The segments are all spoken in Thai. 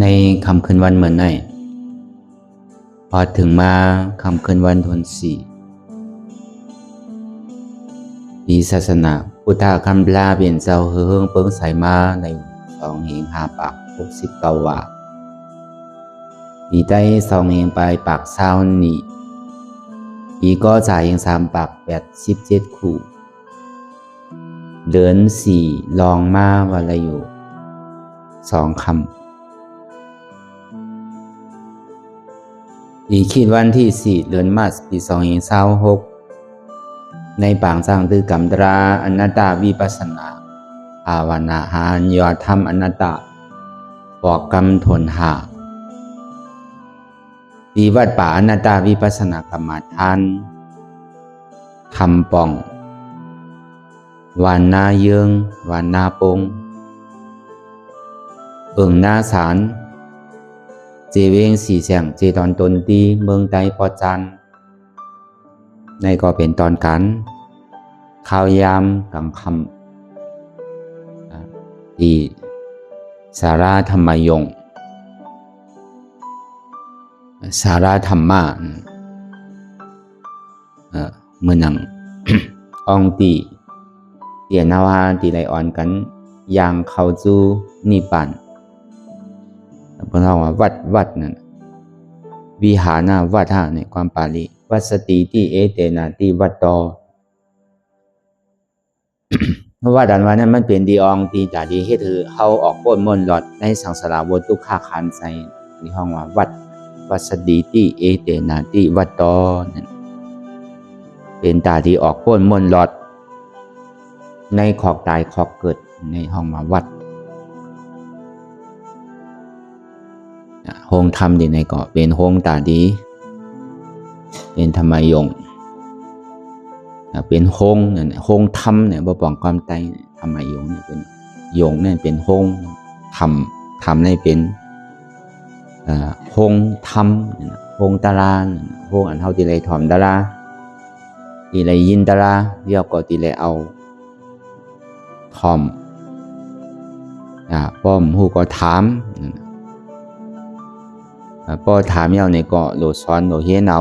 ในคำคืนวันเหมือนไหนพอถึงมาคำคืนวันทนสี่ปีศาสนาพุทธคำลาเปลี่ยนเจ้าเฮืองเปิ้งใส่มาใน2 เหง 5 ปาก69 ว่าปีได้2 เหง ไปปากเศร้านี่ปีก็จ่ายยัง3 ปาก87 คู่เดิน4ลองมาวันละอยู่2 คำปีคิดวันที่4 เดือนมาร์ชปี2026ในปางสร้างตือกำตราอนัตตาวิปัสสนาภาวนาหารยอดธรรมอนัตตาบอกกรรมทนหาปีวัดป่าอนัตตาวิปัสสนากรรมฐานทำป่องวานนาเยืองวานนาปงหน้าสารเจเวงสี่แสงเจตอนตนตีเมืองใดปอจันในก็เป็นตอนกันข้าวยามกลางคำที่สาราธรรมยงสาราธรรมะเมื่อนัง องตีเตียนาวาตีไลอ่อนกันยางเข้าจูนิปันเพราะว่าวัดนั่นวิหารวัดในความปาลีวัดสติที่เอเตนาที่วัดตอ เพราะว่าดันว่านั้นมันเป็นดีอองตีจ่าดีเฮ็ดถือเฮาออกป้นมนหลอดในสังสารวัฏทุกขาคันใส่ในห้องว่าวัดสติที่เอเตนาที่วัดตอนั่นเป็นตาที่ออกป้นมนหลอดในขอกตายขอกเกิดในห้องมาวัดโฮงธรรมดีในเกาะเป็นโฮงตาดีเป็นธรรมยงเป็นโฮงเนี่ยโฮงธรรมเนี่ยบ่ป้องความตายธรรมยงเนี่ยเป็นยงเนี่ยเป็นโฮงธรรมเนี่ยเป็นโฮงธรรมโฮงตาราโฮงอันเฮาที่ไรถ่อมตาราที่ไรยินตาราเรียกก็ที่ไรเอาถ่อมป้อมฮู้ก็ถามป้อถามเย้าในก็โหลซ้อนโหลเฮียนเอา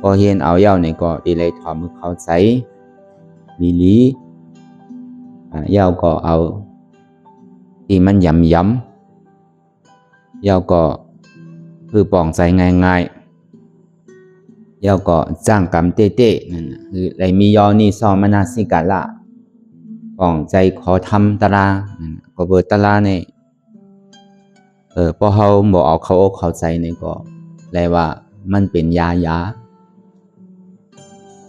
ป้อเฮียนเอาเย้าในก็ดีเลยถอมเข้าใจลีเย้าก็เอาที่มันย้ำเย้าก็คือป่องใจง่ายเย้าก็จ้างกรรมเต้นั่นคือไรมียอนี่ซอมนาสิกาละป่องใจขอทำตาราก็เบิดตาราเนี่ยพอเขาบอกเอาเขาอกเข้าใจเนี่ยก็เลยว่ามันเป็นยา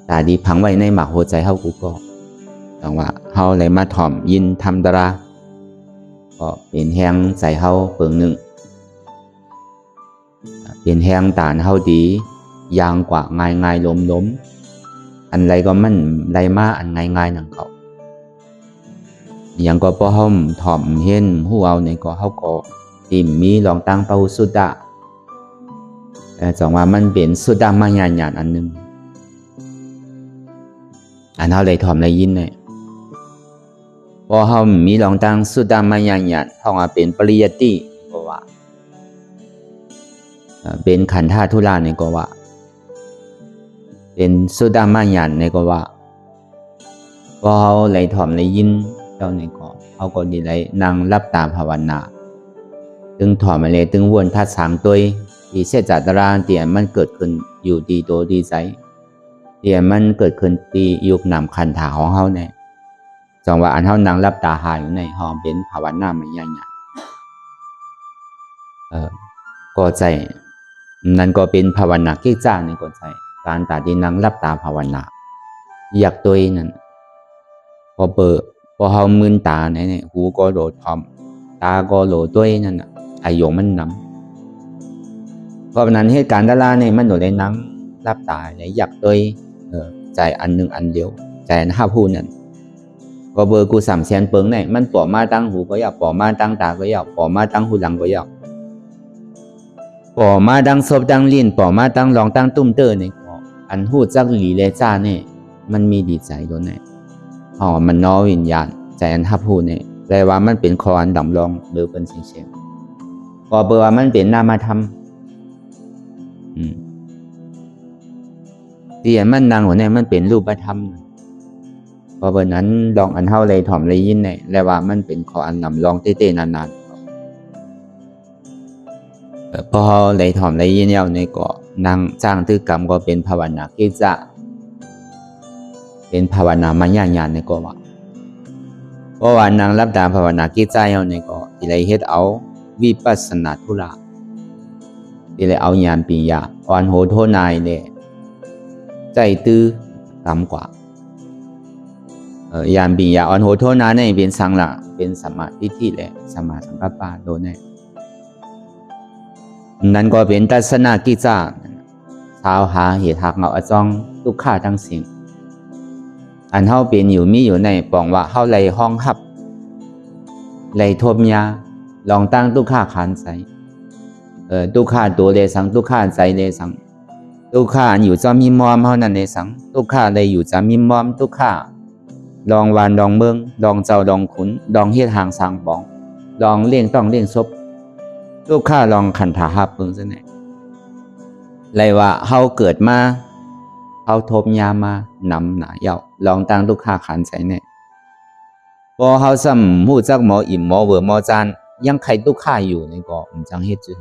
แต่ดีพังไว้ในหมักหัวใจเขากูก็แต่ว่าเขาเลยมาถ่อมยินทำตาราก็เป็นแห้งใจเขาเปิงหนึ่งเป็นแห้งตานเขาดียางกว่าง่ายล้มอันไรก็มันไรมาอันง่ายหนังเขาอย่างก็พอเขาถ่อมเห็นหัวเอาเนี่ยก็เขาก็ที่มีลองตั้งเป้าสุดดะจังว่ามันเป็นสุดดะมาหยาดอันหนึ่งอันเขาเลยถ่อมเลยยินเนี่ยพอเขามีลองตั้งสุดดะมาหยาดเขาว่าเป็นปริยัติก็ว่าเป็นขันธาธุระเนี่ยก็ว่าเป็นสุดดะมาหยาดเนี่ยก็ว่าพอเขาเลยถ่อมเลยยินเจ้าเนี่ยก็เขาก็ดีเลยนั่งรับตาภาวนาตึงถอดมาเลยตึงวนทัดสามตัวที่เสียจัตราเตียมันเกิดขึ้นอยู่ดีตัวดีใจเตียมันเกิดขึ้นตียุคนำคันถาของเขาเนี่ยจังว่าอันเขานั่งรับตาหายอยู่ในห้องเป็นภาวนาไม่ยากก็ใจนั่นก็เป็นภาวนาเกี่จ้าในก็ใจการตาที่นั่งรับตาภาวนาอยากตัวนั่นพอเขามึนตาเนี่ยหูก็โดดทอมตาก็โหลด้วยนั่นอายุมันนำเพราะนั้นเหตุการณ์ดาราเนี่ยมันโดดได้นั่งรับตาเนี่ยอยากด้วยใจอันหนึ่งอันเดียวใจห้าพูนั่นก็เบอร์กู3 แสนเปิงเนี่ยมันป่อมาตั้งหูก็อยากป่อมาตั้งตาก็อยากป่อมาตั้งหูหลังก็อยากป่อมาตั้งศพตั้งลิ้นป่อมาตั้งรองตั้งตุ้มเตอร์เนี่ยอันหูจักหลีเลจ้าเนี่ยมันมีดีใจตัวไหนมันน้อวิญญาณใจอันห้าพูเนี่ยแปลว่ามันเป็นคออันดำรองหรือเป็นเสียง ก็เปว่ามันเป็นนามธรรมที่มันนางหัวเนี่ยมันเป็นรูปธรรมเพราะวันนั้นลองอันเท่าไรถ่อมไรยินเนี่ยและว่ามันเป็นขออันนำลองเต้ๆนานๆพอไรถ่อมไรยินเนี่ยในก็นางจ้างตือกรรมก็เป็นภาวนากิจจะเป็นภาวนามัญญาญาณในก็ว่าเพราะว่านางรับตาภาวนากิจใจเอาในก็ที่ไรเฮ็ดเอาวิปัสสนาธุระที่ไรเอาญาณปัญญาอ่อนโหโทนายเนี่ยใจตื้อกรรมกว่าญาณปัญญาอ่อนโหโทนาเนี่ยเป็นสังละเป็นสมาธิที่แหละสมาสังกัปปะโดนเนี่ยนั่นก็เป็นทัศนกิจจาชาวหาเหตุหักเอาจ้องทุกข้าทั้งสิ่งอันเฮาเป็นอยู่มีอยู่ในปองว่าเฮาไล่ห้องหับไล่ทบยาลองตั้งทุกข้าขันใจทุกข้าตัวเลสังทุกข้าใจเลสังทุกข้าอยู่จอมีมอมเฮานั่นเลสังทุกข้าเลยอยู่จอมีมอมทุกข้าลองวานลองเมืองลองเจ้าลองขุนลองเฮ็ดหางสร้างปองลองเลี้ยงต้องเลี้ยงศพทุกข้าลองขันถาหับเพิ่งซะแน่ไล่ว่าเฮาเกิดมาเฮาทบยามานำหนาเยาลองตั้งทุกข้าขันใจแน่พอเฮาซ้ำฮู้จักหมออิ่มหมอเวอหมอจานยังใครทุกข้าอยู่ในก็มันจังเฮ็ดจื้อ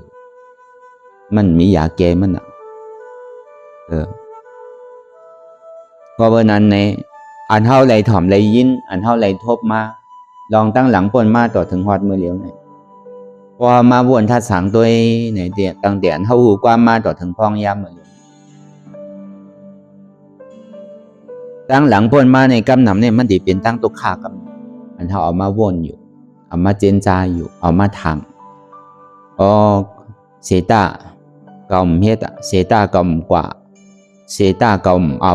มันมียาแก้มันน่ะเพราะว่านั้นในอันเฮาไหลถ่อมไหลยินอันเฮาไหลทบมาลองตั้งหลังปนมาต่อถึงฮอดมือเหลียวไหนพอมาวนทัดสังตัวไหนเดียตั้งแต่เฮาหูกว่ามาต่อถึงพองยามมือตั้งหลังปนมาในกำนำเนี่ยมันดิเป็นตั้งตุกขากำอันเฮาเอามาวนอยู่เอามาเจนจาอยู่เอามาทางเสตากำเฮ็ดเสตากำกว่าเสตากำเอา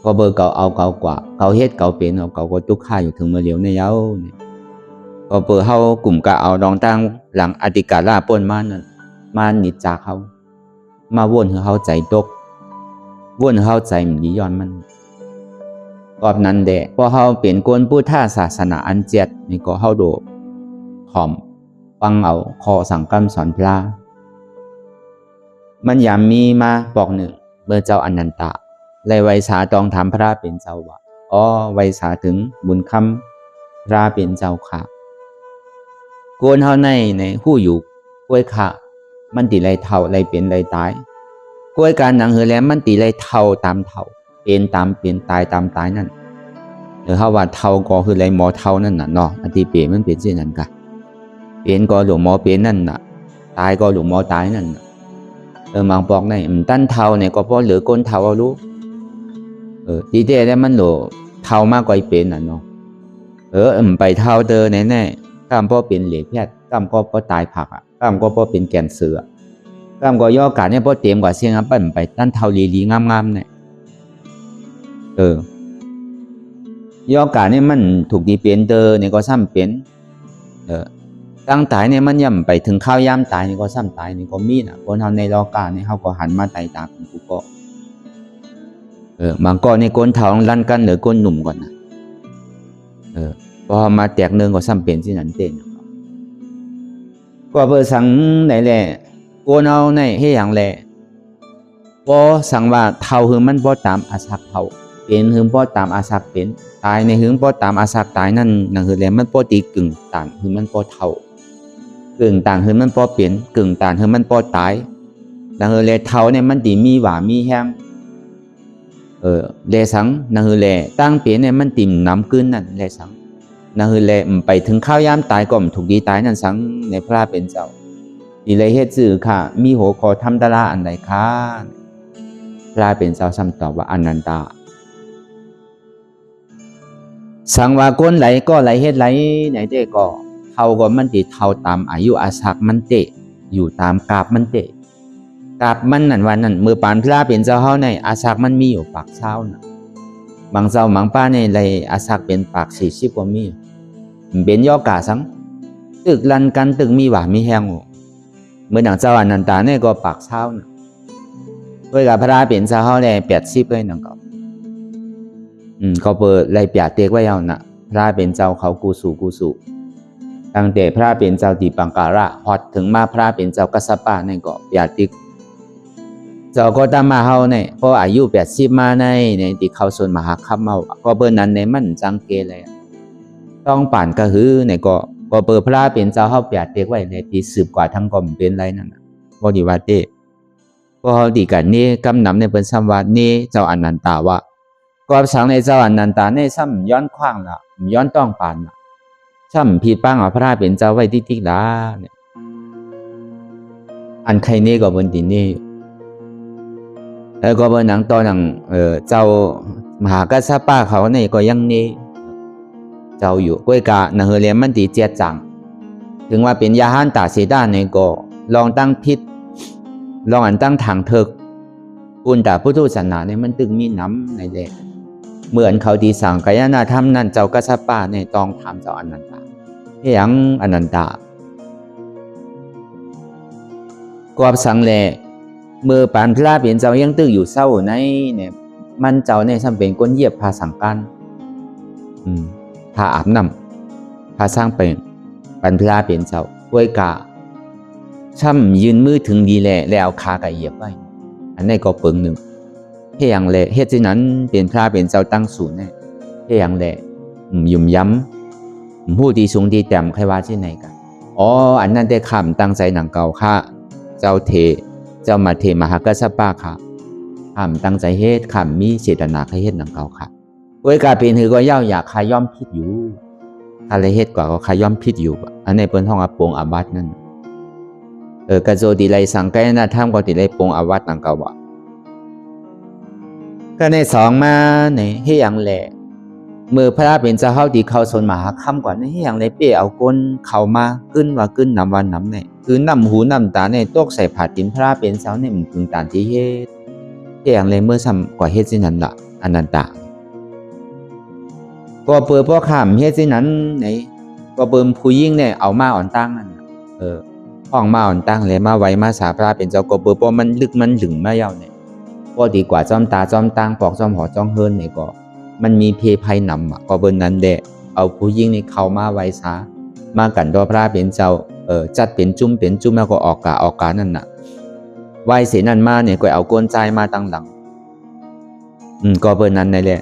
ก็เบอร์เก่าเอาเก่ากว่าเก่าเฮ็ดเก่าเป็นเอาเก่าก็ตุกข้าอยู่ถึงมือเหลียวในเย้าเนี่ยก็เบอร์เฮากลุ่มกะเอาลองตั้งหลังอติกาลาปนมานั่นมานิจจากเขามาวนให้เขาใจตกวนให้เขาใจมันย้อนมันกอบนั้นแดะพอเขาเป็นกวนพุทธศาสนาอันเจ็ดนี่ก็เขาโดถ่อมฟังเอาคอสั่งกำสอนพระมันยามมีมาบอกหนึ่งเมื่อเจ้าอนันตะไล่ไวสาตองถามพระเป็นเจ้าว่าไวสาถึงบุญคำพระเป็นเจ้าค่ะกวนเฮาในหู้อยู่กล้วยค่ะมันตีไรเท่าไรเป็นไรตายกล้วยการหนังเหือแล้วมันตีไรเท่าตามเท่าเป็นตามเป็นตายตามตายนั่นหรือเขาว่าเท่าก็คือไรหมอเท่านั่นน่ะเนาะอธิเปรมันเป็นเช่นนั้นกะเป็นก็หลวงหมอเป็นนั่นน่ะตายก็หลวงหมอตายนั่นมังบอกในตั้นเท่าเนี่ยก็เพราะเหลือก้นเท่าเอารู้ทีเดียวแล้วมันหลวเท่ามากกว่าเป็นน่ะเนาะไปเท่าเดินแน่ๆกล้ามก็เป็นเหล็กแพทย์กล้ามก็เพราะตายผักกล้ามก็เพราะเป็นแกนเสือกล้ามก็ย่อการเนี่ยเพราะเต็มกว่าเสียงปั่นไปตั้นเท่าลีงามๆเนี่ยย่อการเนี่ยมันถูกดีเป็นเนี่ยก็ซ้ำเป็นตั้งตายเนี่ยมันย่ำไปถึงข้าวย่ำตายนี่ก็ซ้ำตายนี่ก็มีนะคนเฮาในโลกาเนี่ยเฮาก็หันมาตายตามกูก็บางก็ในก้นเท้าลั่นกันหรือก้นหนุ่มก่อนนะพอมาแตกเนืองก็ซ้ำเป็นที่นั่นเต้นก็เพื่อสั่งไหนแหละก้นเอาในให้อย่างแหละพอสั่งว่าเท้าคือมันพอตามอาศักเท้าเป็นคือพอตามอาศักเป็นตายในคือพอตามอาศักตายนั่นนั่นคือแหละมันพอตีกึ่งต่างคือมันพอเท้ากึ่งต่างคือมันพอเปลี่ยนกึ่งต่างคือมันพอตายนั่นคือแหละเท้าเนี่ยมันตีมีหวามีแห้งแลสังนั่นคือแลตั้งเปลี่ยนเนี่ยมันติ่มน้ำกึ้นนั่นแลสังนั่นคือแลไปถึงข้าวยามตายก็ถูกดีตายนั่นสังในพระเป็นเจ้าดีเลยเฮ็ดสื่อค่ะมีหัวคอทำตลาอันใดค่ะพระเป็นเจ้าซ้ำตอบว่าอนันตาสังว่าก้นไหลก็ไหลเฮ็ดไหลไหนเตก็เท่าก็มันติเท่าตามอายุอาศักมันเตอยู่ตามกาบมันเตกาบมันนั่นวันนั้นมือปานพระเป็นเจ้าเฮาในอาศักมันมีอยู่ปากเช้านะบางเจ้าบางป้าในไรอาศักเป็นปาก40กว่ามีเป็นย่อกาสังตึกลันกันตึกมีหวามีแห้งเมื่อหนังเจ้าอนันตาเนี่ยก็ปากเช้านะด้วยกับพระเป็นเจ้าเฮาใน80เลยนั่นก็เขาเปิดไรเปียเตกไว้เอานะพระเป็นเจ้าเขากูสู่ ตั้งแต่พระเป็นเจ้าติปังการะฮอดถึงมาพระเป็นเจ้ากัสสปะนี่ก็ปาติกเจ้าก็ตามมาเฮาเนี่ยพออายุ80มาในที่เข้าส่วนมหาคัมเมาก็เบิ่นั้นในมันจังเกเลยต้องป่านก็หือเนี่ยก็เปิดพระเป็นเจ้าเฮาปาติกไว้ในที่สืบกว่าทั้งก็เป็นไรนั่นน่ะบ่ดีว่าเต้ก็เฮาดีกันนี่กำนำในเปิ้นซ้ำว่านี่เจ้าอนันตาว่าก็สังในเจ้าอนันตาในซ้ำย้อนขว้างล่ะย้อนต้องป่านล่ะซ้ำผิดปังเอาพระเป็นเจ้าไว้ติ๊กๆล่ะเนี่ยอันใครนี่ก็เบิ่นตินี่แล้วก็เบิ่นหนังต่อหนังเจ้ามหากัสสปะเขาเนี่ยก็ยังนี่เจ้าอยู่ก้วยกะหนังเฮเลียมันติเจียจังถึงว่าเป็นยาหันตาเสดาเนี่ยก็ลองตั้งพิษลองอันตั้งทางเถิกปุ่นแต่พุทธศาสนาเนี่ยมันตึงมีน้ำในแหละเหมือนเขาดีสั่งกายนาธรรมนั่นเจ้ากัสสปะเนี่ยต้องถามเจ้าอนันตาเฮียงอนันตากอบสังแลเมื่อปานพระเป็นเจ้ายังตึกอยู่เศร้าในเนี่ยมันเจ้าเนี่ยซ้ำเป็นก้นเหยียบพาสังกันพาอาบน้ำพาสร้างเป็นปันพระเป็นเจ้าก้วยกะช่ำยืนมือถึงดีแหละแล้วคากะเหยียบไว้อันนี้ก็เปิงหนึ่งเฮียงแหละเฮ็ดที่นั้นเป็นพระเป็นเจ้าตั้งศูนย์เนี่ยเฮียงแหละยุ่มย้ำผู้ดีสูงดีแต้มใครว่าที่ไหนกันอ๋ออันนั้นได้คำตั้งใจหนังเก่าค่ะเจ้ามาเทมหากัสสปะค่ะคำตั้งใจเฮ็ดคำมีเจตนาให้เฮ็ดหนังเก่าค่ะก้วยกาเป็นคือก็ย่ออยากขย่อมพิษอยู่อะไรเฮ็ดกว่าก็ขย่อมพิษอยู่อันนี้เป็นห้องอปงอาบัตินั่นกระโจดีไรสังกัยนาธรรมก็ดีไรปงอาวัตนังเก่าบ่ก็ในสองมาในเฮียงแหละเมื่อพระเป็นเจ้าเฮาดีเข้าสนมหาค่ำก่อนในเฮียงเลยเป้เอาก้นเข้ามาขึ้นว่าขึ้นนำวันนำเนี่ยคือนำหูนำตาเนี่ยตกใส่ผาดินพระเป็นเจ้าเนี่ยมันกึ่งตานที่เฮ็ดเฮียงเลยเมื่อซ้ำกว่าเฮ็ดสินั้นล่ะอนันตาก็เปิดพ่อข้ามเฮ็ดสินั้นไหนก็เบิ่มผู้ยิ่งเนี่ยเอามาอ่อนตั้งนั่นห้องมาอ่อนตั้งเลยมาไว้มาสาพระเป็นเจ้าก็เปิดเพราะมันลึกมันหลึงมาเย้าเนี่ยก็ดีกว่าจอมตาจอมตังปอกจอมหอจอมเฮินเนี่ยก็มันมีเพภัยนำก็เบิ่นนั้นแหละเอาผู้ยิ่งนี่เข้ามาไว้ซะมากันตัวพระเป็นเจ้าจัดเป็นจุ่มแล้วก็ออกกานั่นน่ะไว้เสนั่นมาเนี่ยก็เอาก้นใจมาตั้งหลังก็เบิ่นนั้นนั่นแหละ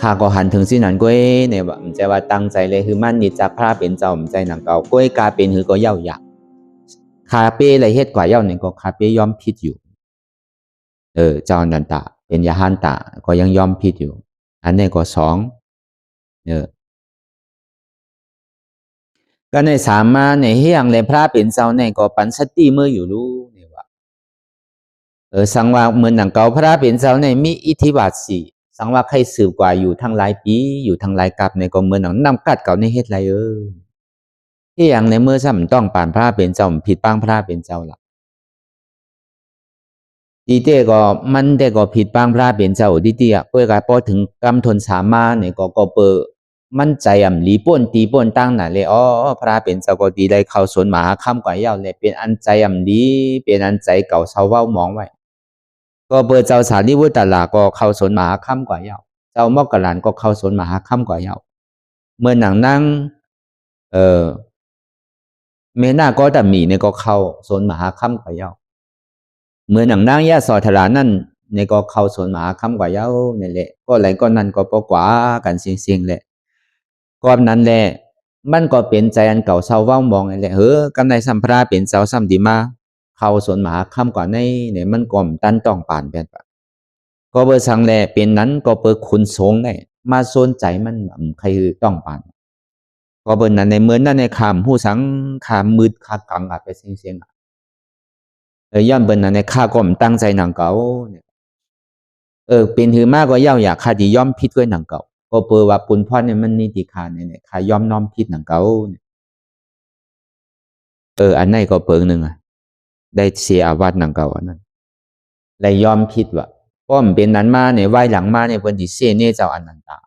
ข้าก็หันถึงสินั้นก้อยเนี่ยว่ามันจะว่าตั้งใจเลยคือมันนี่จักพระเป็นเจ้ามันใจหนังเก่าก้อยกาเป็นคือก็เย้าอยากคาเป้อะไรเฮ็ดกว่าเย้าเนี่ยก็คาเป้ยอมผิดอยู่เจ้านันตาเป็นยาหันตาก็ยังยอมผิดอยู่อันนี้ก็สองก็ในสามมาในเฮียงเลยพระเป็นเจ้าเนี่ยก็ปันสติเมื่ออยู่รู้เนี่ยว่าสังว่าเหมือนหนังเก่าพระเป็นเจ้าเนี่ยมีอิทธิบาทสี่สังว่าใครสืบกว่าอยู่ทั้งหลายปีอยู่ทั้งหลายกับในก็เหมือนหนังนำกัดเก่าในเฮ็ดไรที่อย่างในเมื่อซ้ำต้องป่านพระเป็นเจ้าผิดปังพระเป็นเจ้าละดีเต้ก็มันได้ก็ผิดปังพระเป็นเจ้าดีเตี้ยเพื่อการพอถึงกำทนสามาเนี่ยก็เปิดมั่นใจหลีป่นตีป่นตั้งน่ะเลยพระเป็นเจ้าก็ดีได้เข้าสวนมหาค่ำกว่าเย้าเลยเป็นอันใจดีเป็นอันใจเก่าเศร้าเว้ามองไว้ก็เปิดเจ้าสารีบุตรลาก็เข้าสวนมหาค่ำกว่าเย้าเจ้ามอกกะหลานก็เข้าสวนมหาค่ำกว่าเย้าเมื่อหนังนั่งเมน่าก็แต่มีเนี่ยก็เข้าโซนมหาค่ำกว่าเย้าเมื่อหนังนั่งยะสอทลานั่นเนี่ยก็เข้าโซนมหาค่ำกว่าเย้าเนี่ยแหละก็ไหลก็นั่นก็ปกว่ากันเสียงๆแหละก่อนนั้นแหละมันก็เป็นใจอันเก่าเศร้าเว้ามองนี่แหละกำในสัมภาระเป็นเจ้าซ้ำดีมาเข้าโซนมหาค่ำกว่าในเนี่ยมันก่อมตันต้องป่านแบบก็เบอร์สังแลเป็นนั้นก็เปิดคุณสงเนี่ยมาโซนใจมันใครต้องป่านก็เบอร์นั้นในเมื่อนั้นในคำผู้สังคำมืดคากังไปเสียงย้อนเบอร์นั้นในข้าก็มตั้งใจหนังเก่าเนี่ยเป็นถือมากก็ย่าอยากข้าดีย่อมพิดด้วยหนังเก่าก็เปิดว่าปุนพ่อเนี่ยมันนิติคาเนี่ยข้าย่อมน้อมพิดหนังเก่าเนี่ยอันไหนก็เปิงหนึ่งได้เสียอาวัตหนังเก่าอันนั้นเลยยอมผิดว่าเพราะมันเป็นนั้นมาเนี่ยไหวหลังมาเนี่ยวันที่เสียเนี่ยเจ้าอนันตา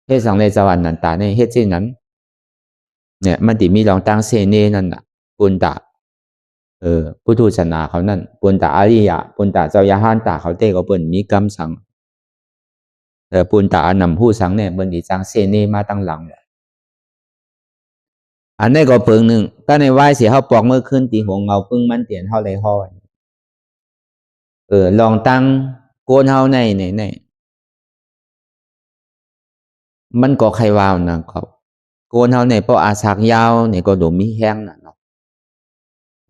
เฮ็ดสังเลยเจ้าอนันตาเนี่ยเฮ็ดเช่นนั้นเนี่ยมันติมีลองตั้งเสียเนี่ยนั่นน่ะปุณตาพุทธศาสนาเขานั่นปุณตาอริยะปุณตาเจ้ายาหันตาเขาเต้ก็เปิ้นมีกรรมสังปุณตานำผู้สังเนี่ยเปิ้นดิจังเสียเนี่ยมาตั้งหลัง อันนี้ก็เปิงหนึ่งก็ในไหว้เสียเขาปอกเมื่อคืนตีหัวเงาปึ้งมันเตียนเขาเลยห้อยลองตั้งโกนเขาในมันก็ใครวาวนะครับโกนเขาในเพราะอาสากยาวเนี่ยก็ดูมีแห้งนะเนาะ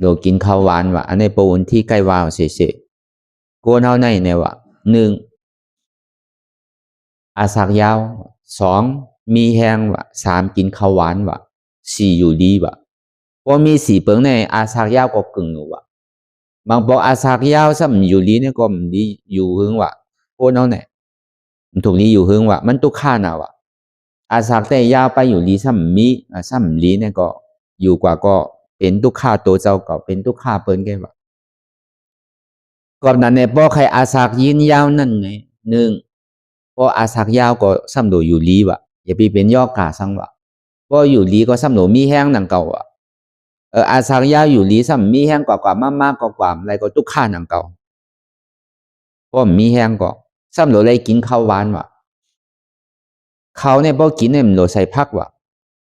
ดูกินข้าวหวานว่ะอันนี้ปูนที่ใกล้วาวเสียโกนเขาในเนี่ยว่ะหนึ่งอาสากยาวสองมีแห้งว่ะสามกินข้าวหวานว่ะสี่อยู่ดีว่ะพอมีสี่เปิงในอาสากยาวก็กึ่งหนูว่ะบางบอกอาสากยาวซ้ำอยู่ดีเนี่ยก็มันดีอยู่หึงว่ะโกนเขาเนี่ยมันถูกนี้อยู่หึงว่ะมันตุกข้าน่ะว่ะอาสากแต่ยาวไปอยู่ดีซ้ำมีซ้ำลีเนี่ยก็อยู่กว่าก็เป็นตุกข้าตัวเจ้าก็เป็นตุกข้าเปิ้นแกว่ะก่อนนั้นเนี่ยพอใครอาสากยินยาวนั่นไงหนึ่งพออาสากยาวก็ซ้ำโดอยู่ลีว่ะอย่าไปเป็นย่อกาสังว่ะพออยู่ลีก็ซ้ำโดมีแห้งหนังเก่าอ่ะอาสากยาวอยู่ลีซ้ำมีแห้งกว่ามากกว่าอะไรก็ตุกข้าหนังเก่าพอมีแห้งก็ซ้ำโดเลยกินข้าวหวานว่ะเขาเนี่ยพอกินเนี่ยมันโดใส่พักว่ะ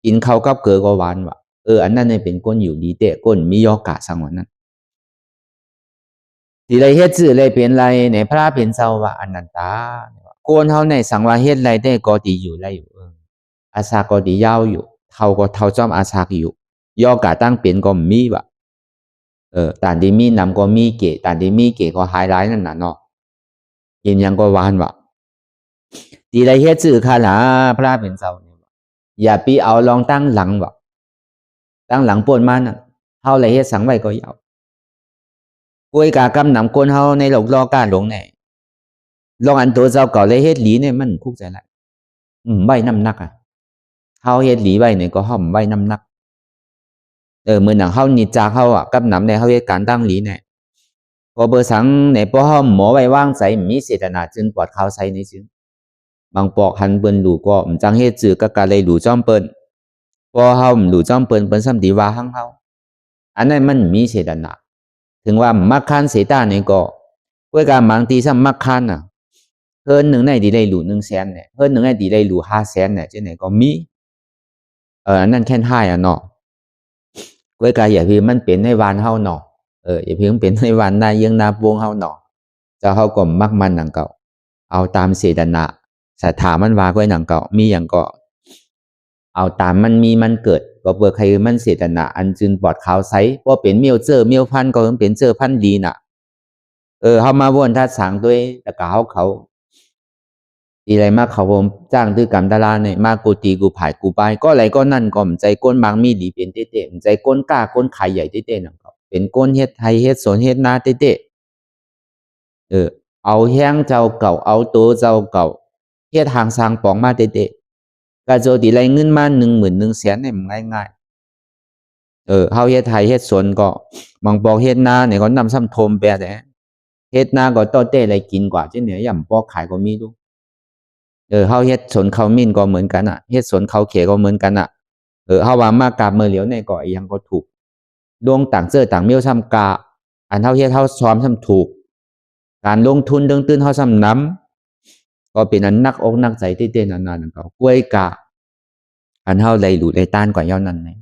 กินข้าวกับเกลือก็หวานว่ะอันนั้นเนี่ยเป็นก้นอยู่ดีเตะก้นมีย่อกาสังวันนั้นที่ไรเฮ็ดสื่อเลยเป็นไรในพระเป็นเจ้าว่าอนันตาโกนเขาในสังวาเฮ็ดไรได้ก็ดีอยู่ไรอยู่อาสาก็ดียาวอยู่เท่าก็เท่าจอมอาสาอยู่ย่อกาตั้งเป็นก็มีว่ะแต่ดีมีนำก็มีเกแต่ดีมีเกก็ไฮไลท์นั่นน่ะเนาะกินยังก็หวานว่ะที่ไรเฮ็ดสื่อค่ะล่ะพระเป็นเจ้าเนี่ยอย่าปีเอาลองตั้งหลังว่ะตั้งหลังปนมันน่ะเท่าไรเฮ็ดสังไว้ก็ยาวกล้วยกากำนำก้นเขาในหลกล้อกาหลงเนี่ยลองอันตัวเจ้าเก่าเลยเฮ็ดหลีเนี่ยมันคุกใจละใบน้ำหนักอ่ะเขาเฮ็ดหลีใบเนี่ยก็ห้อมใบน้ำหนักมือหนังเขานิจาเขาอ่ะกับน้ำในเขาเฮ็ดการตั้งหลีเนี่ยพอเบอร์สังในพอห้อมหมอไว้ว่างใส่มีเสตนาจึงปลอดเขาใส่ในจึงบางปอกหันเปิ้นหลูก็มันจังเฮ็ดจื้อกะกะเลยหลูจ้อมเปิ้นพอเฮาหลูจ้อมเปิ้นซ้ำดีว่าหังเฮาอันนั้นมันมีเสตนาถึงว่ามักคันเสตาเนี่ยก็กล้วยกาบางทีซ้ำมักคันน่ะเพิ่นหนึ่งในดีได้หลู100,000เนี่ยเพิ่นหนึ่งในดีได้หลู500,000เนี่ยจังไหนก็มีอันนั้นแค่ให้อ่ะเนาะกล้วยกาอย่าพี่มันเป็นในวานเฮาเนาะอย่าพี่มันเป็นในวานนาเยียงนาปวงเฮาเนาะเจ้าเฮาก็มักมันหนังเก่าเอาตามเสตนาสถามันว่าก้อยหนังเก่ามีอย่างก็เอาตามมันมีมันเกิดก็เปิดใครมันเสตนาอันจึงปลอดขาวไซว่าเป็นเมียวเจอเมียวพันก็เป็นเจอพันดีน่ะเฮามาวนทัดสางด้วยแต่ก็เขาดีอะไรมากเขาผมจ้างตื้อกรรมดาราเนี่ยมากูตีกูผายกูไปก็อะไรก็นั่นก็ใจก้นบางมีดีเป็นเต้ๆใจก้นกล้าก้นขายใหญ่เต้ๆนั่นก็เป็นก้นเฮ็ดไทยเฮ็ดสวนเฮ็ดนาเต้ๆเอาแห้งเจ้าเก่าเอาตัวเจ้าเก่าเฮ็ดทางสร้างปองมาเต้ๆก็โจดีไรเงินมา10,000 100,000เนี่ยมันง่ายๆเฮาเฮ็ดไทยเฮ็ดสวนก็บางบอกเฮ็ดนาเนี่ยก็นำซ้ำโทมแปะแต่เฮ็ดนาก็ต้อเต้อะไรกินกว่าที่เนี่ยย่ำปอกขายก็มีดูเฮาเฮ็ดสวนข้าวมิ้นก็เหมือนกันอ่ะเฮ็ดสวนข้าวเขก็เหมือนกันอ่ะเฮาว่ามากาบมือเหลียวในก็ยังก็ถูกดวงต่างเสื้อต่างเมียวซ้ำกาอันเฮาเฮ็ดเฮาซ้อมซ้ำถูกการลงทุนเรื่องตื้นเฮาซ้ำน้ำก็เป็นอันนักอกนักใจเต้ๆนานๆก็กล้วยกาอันเฮาได้หลุได้ต้านกว่าย่อนั้นเนี่ย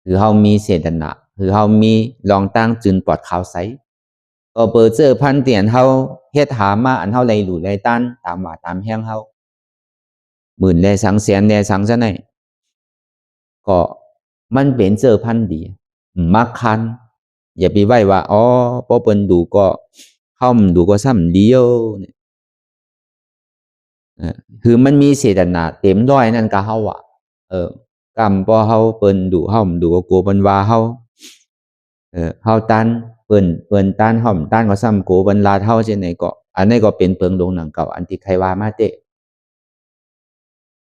คือเฮามีเสตนะคือเฮามีลองตั้งจึนปลอดขาวใสก็เปิดเจอพันเตียนเฮาเฮ็ดหามาอันเฮาได้หลุได้ต้านตามว่าตามแห้งเฮา10,000ได้สังแสนได้สังซะไหนก็มันเป็นเจอพันดีมักคันอย่าไปไว้ว่าพอเปิ้นดูก็เฮาดูก็ซ้ำเดียวเนี่ยคือมันมีเจตนาเต็มร้อยนั่นก็เฮาอะกรรมพอเฮาเปิ้นดูเฮาดูก็กลัวเปิ้นว่าเฮาเฮาตันเปิ้นตันเฮาตันก็ซ้ำกลัวเปิ้นลาเฮาจังได๋ก็อันนี้ก็เป็นเปิงดงหนังเก่าอันที่ใครว่ามาเตะ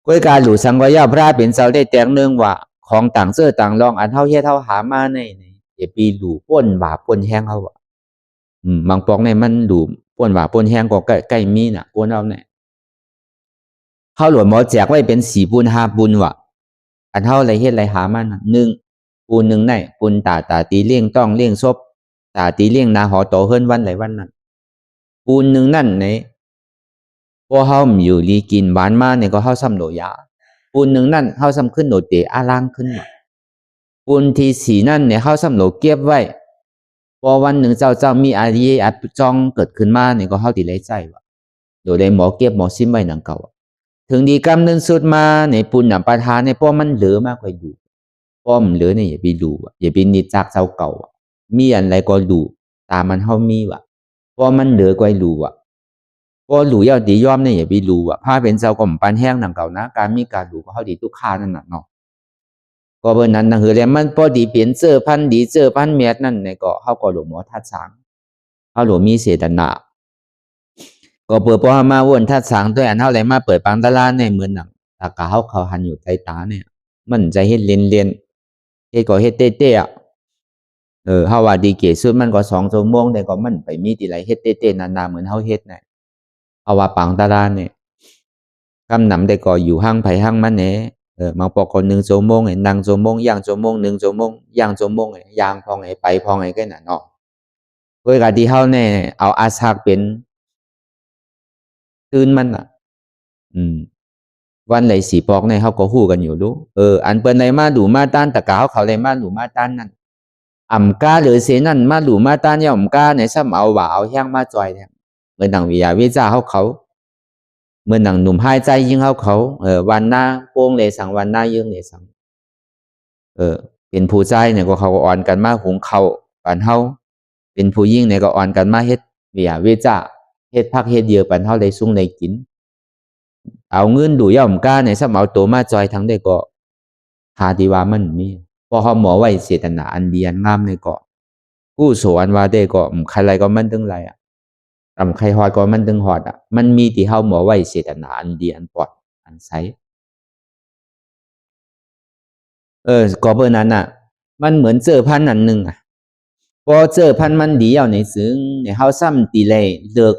กล้วยกาหลู่สังวายาพระเป็นเจ้าได้แต่งเนื่องว่าของต่างเสื้อต่างรองอันเฮาเฮ็ดเฮาหามาในอย่าปีหลู่ป่นว่าป่นแห้งเฮาบางปองในมันดูป่วนว่าป่วนแห้งก็ใกล้มีน่ะป่วนเอาเนี่ยเฮาหลวงหมอแจกไว้เป็น4ปุณ5ปุณว่ะอันเฮาไรเฮ็ดไรหามัน1ปูน1ในปุณตาตีเลี้ยงต้องเลี้ยงศพตาตีเลี้ยงนาหอโตเฮิรนวันไหลวันนั้นปูน1นั่นในพอเฮาอยู่ลีกินหวานมาเนี่ยก็เฮาซ้ำโดยาปูน1นั่นเฮาซ้ำขึ้นโดเตอาล่างขึ้นว่ะ ปุนที่สีนั่นเนี่ยเขาสำโหลเก็บไว้พอวันหนึ่งเจ้ามีอะไรจองเกิดขึ้นมาเนี่ยก็เขาติเลยใจว่าโดยได้หมอเก็บหมอซิมไว้หนังเก่าถึงดีกำเนินสุดมาในปุนหนังประทานเนี่ยเพราะมันเหลือมากกว่าอยู่เพราะมันเหลือเนี่ยอย่าไปดูอย่าไปนิจจากเจ้าเก่ามีอะไรก็ดูตามมันเขามีว่ะเพราะมันเหลือกว่ารู้อ่ะพอรู้ยอดดียอมเนี่ยอย่าไปรู้อ่ะผ้าเป็นเจ้าก็มปันแห้งหนังเก่านะการมีการรู้ก็เขาดีทุกข้านั่นน่ะเนาะก็เบอร์นั้นนะคือแล้วมันพอดีเปลี่ยนเจอพันดีเจอพันเมียนั่นเนี่ยก็เขาก็หลวงหมอทัดสางเขาหลวงมีเสดนาก็เปิดพอมาวนทัดสางด้วยอันเท่าไรมาเปิดปังตลาดในเมืองหนังตากาเขาหันอยู่ใจตาเนี่ยมันใจเฮ็ดเรียนเฮ็ดก็เฮ็ดเต้อะเฮาว่าดีเกสุดมันก็2 ชั่วโมงแต่ก็มันไปมีติไรเฮ็ดเต้ๆนานๆเหมือนเฮาเฮ็ดน่ะเฮาว่าปังตลาดเนี่ยคำนำได้ก็อยู่ห้างไผห้างมันแหน่บางปอกก็1 ชั่วโมงไอ้นั่งชั่วโมงย่างชั่วโมง1 ชั่วโมงย่างชั่วโมงไอ้ย่างพองไอ้ไปพองไอ้ก็น่ะเนาะโดยการที่เฮาเนี่ยเอาอาสากเป็นตื่นมันน่ะวันไหนสีปอกในเขาก็ฮู้กันอยู่ดูอันเปิ้นไหนมาดูมาต้านตะกาเขาเลยมาดูมาต้านนั่นอ่ำกาหรือเสนั่นมาดูมาต้านย่อมกาในซ้ำเอาว่าเอาแห้งมาจอยเนี่ยเมื่อนังวิยาวิจาเขาเมื่อนังหนุ่มหายใจยิงเขาวันหน้าโป้งเลยสังวันหน้ายิงเลยสังเป็นผู้ใจเนี่ยก็เขาอ่อนกันมาหุงเขาปันเฮาเป็นผู้ยิ่งเนี่ยก็อ่อนกันมาเฮ็ดวิยาวิจาเฮ็ดพักเฮ็ดเยอะปันเฮาได้สุ่งได้กินเอาเงินดูย่อมกาในซ้ำเอาตัวมาจอยทั้งได้ก็หาดีว่ามันมีพอเขาหมอไว้เจตนาอันดีอันงามในเกาะกู้โสอันว่าได้ก็ใครไรก็มันตึงไรใครฮอดก็มันตึงฮอดมันมีที่เฮาหมอไว้เจตนาอันดีอันปลอดอันใสก็เบอร์นั้นมันเหมือนเจอพันอันหนึ่งพอเจอพันมันดีเอาในซึ้งในเฮาซ้ำตีเลยเลือก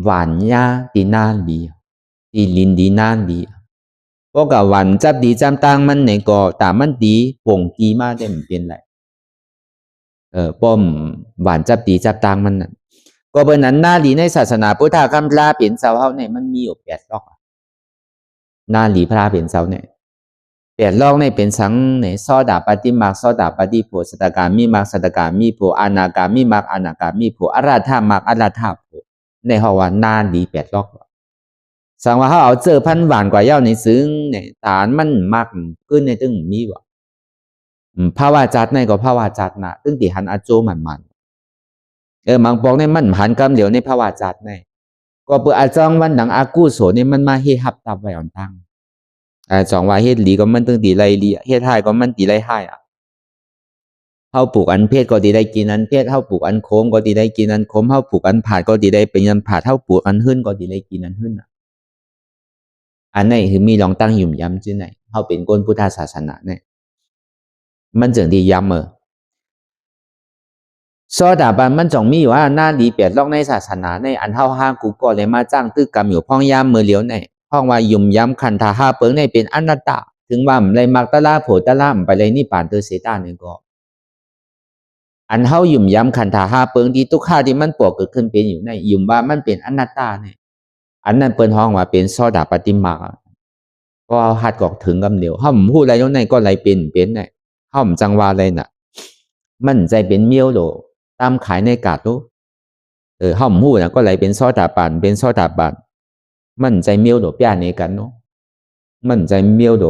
หวานยาตีนานดีตีลินดีนานดีพวกกับหวานจับดีจำตังมันในก็แต่มันดีป่งกีมาได้มันเป็นไรป้อมหวานจับดีจับตังมันก็เบอร์นั้นหน้าดีในศาสนาพุทธคำลาเปลี่ยนเสาเฮาเนี่ยมันมีอยู่8 รอกหน้าดีพระเปลี่ยนเสาเนี่ย8 รอกเนี่ยเป็นสังเนี่ยซอดาปฏิมาซอดาปฏิโพสตกามีมักสตกามีโพอนาคามีมักอนาคามีโพอาราธามักอาราธาโพในเฮาว่าหน้าดี8 รอกสังว่าเขาเอาเจอพันหวานกว่าเย้าในซึ้งเนี่ยฐานมันมักขึ้นในตึงมีว่ะภาวะจัดในก็ภาวะจัดนะตึงตีหันอาโจมันมังปองในมันหันกำเหลียวในภาวะจัดในก็เปิดอาจองวันหนังอากูโสนี่มันมาเฮฮับตับไว้อ่อนตั้งจองว่าเฮ็ดหลีก็มันตึงตีไรลีเฮ็ดให้ก็มันตีไรให้เฮาปลูกอันเพศก็ตีได้กินอันเพศเฮาปลูกอันโคมก็ตีได้กินอันโคมเฮาปลูกอันผาดก็ตีได้เป็นอันผาดเฮาปลูกอันหึ้นก็ตีได้กินอันหึ้นอันไหนคือมีลองตั้งยุ่มย้ำชื่อไหนเขาเป็นก้นพุทธศาสนาเนี่ยมันจึงดีย้ำซอดาบันมันจงมีอยู่ว่าหน้าดี8 รอกในศาสนาในอันเท่าห้างกูก็เลยมาจ้างตึกกรรมอยู่พ่องยามมือเหลียวในพ่องว่ายุ่มย้ำคันทาห้าเปิงในเป็นอนัตตาถึงว่าเลยมักตะลาโผตะล่ามไปเลยนี่ป่านเตอเสตาเนี่ยก็อันเฮายุ่มย้ำคันทาห้าเปิงที่ทุกข้าที่มันปวกเกิดขึ้นเป็นอยู่ในยุ่มว่ามันเป็นอนัตตาเนี่ยอันนั้นเปิ้นห้องว่าเป็นซอดาปฏิมาก็หัดกอกถึงกำเดียวห้อมพูดอะไรตรงไหนก็ไรเป็นเนี่ยห้อมจังว่าอะไรน่ะมันใจเป็นเมียวโลตามขายในกาดรู้ห้อมพูดนะก็ไรเป็นซอดาปานเป็นซอดาปานมันใจเมียวโลเปียในกันเนาะมันใจเมียวโล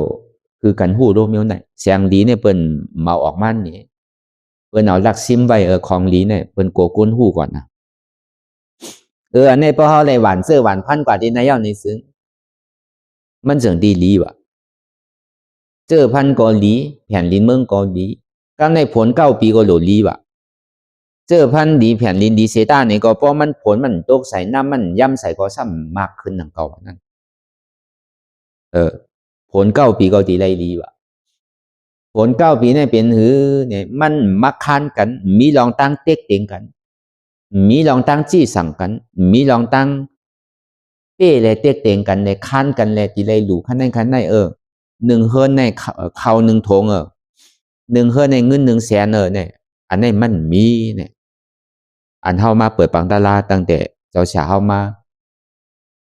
คือกันหู้โลเมียวไหนเสียงดีเนี่ยเปิ้นเมาออกมันนี่เปิ้นเอาลักซิมไว้ของลีเนี่ยเปิ้นโกก้นหู้ก่อนนะอันนี้พอเฮาเลยหวานเสื้อหวานพันกว่าที่นายเย้าในซึ้งมันจึงดีลีว่ะเจอพันเกาหลีแผ่นลินเมืองเกาหลีก็ในผล9 ปีก็โหลลีว่ะเจอพันดีแผ่นลินดีเซต้านี่ก็เพราะมันผลมันตกใส่น้ำมันย่ำใส่ก็ซ้ำมากขึ้นหนังเก่านั่นผล9 ปีก็ดีไรลีว่ะผล9 ปีเนี่ยเป็นหือเนี่ยมันมักคันกันมีลองตั้งเต็กเต็งกันมีลองตั้งจี้สั่งกันมีลองตั้งเป้เลยเต็กเต็งกันเลยคันกันเลยดีไรหลูคันใน1 เฮิร์นในเขา1 ถง1 เฮิร์นในเงิน1 แสนเนี่ยอันนี้มันมีเนี่ยอันเฮามาเปิดปังตลาดตั้งแต่เจ้าฉาเฮามา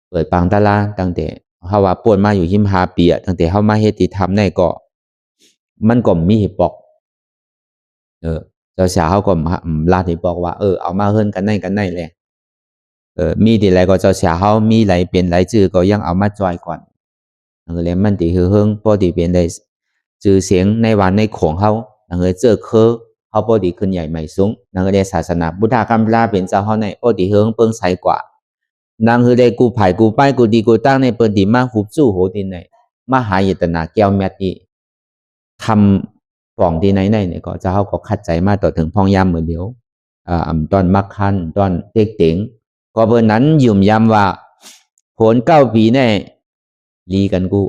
เปิดปังตลาดตั้งแต่เฮาว่าป่วนมาอยู่หิม5 ปีตั้งแต่เฮามาเฮ็ดที่ทำในก็ มันก็มีให้ปอกเจ้าเสียเขาก็ลาดให้ปอกว่าเอามาเฮิรนกันไหนแหละมีที่ไรก็เจ้าเสียเขามีไรเปลี่ยนไรจื่อก็ยังเอามาจอยก่อนเลยมันติคือเฮิงพอดีเป็นได้จื่อเสียงในวันในของเขาเลยเจอเขาพอดีขึ้นใหญ่ใหม่สูงเลยศาสนาพุทธกัมพลาเป็นเจ้าเขาในพอดีเฮิงเปิ้งใสกว่านางคือได้กูไผ่กูป้ายกูดีกูตั้งในเปิ้นดีมาหุบจู่โหดินในมหายตนาแก้วแมตนี่ทำป่องที่ไหนเนี่ยก็จะเขาก็คัดใจมาต่อถึงพองยามเหมือนเดียวตอนมักคันตอนเต็กเต็งก็เบอร์นั้นยุ่มยำว่าผล9 ปีแน่ลีกันกู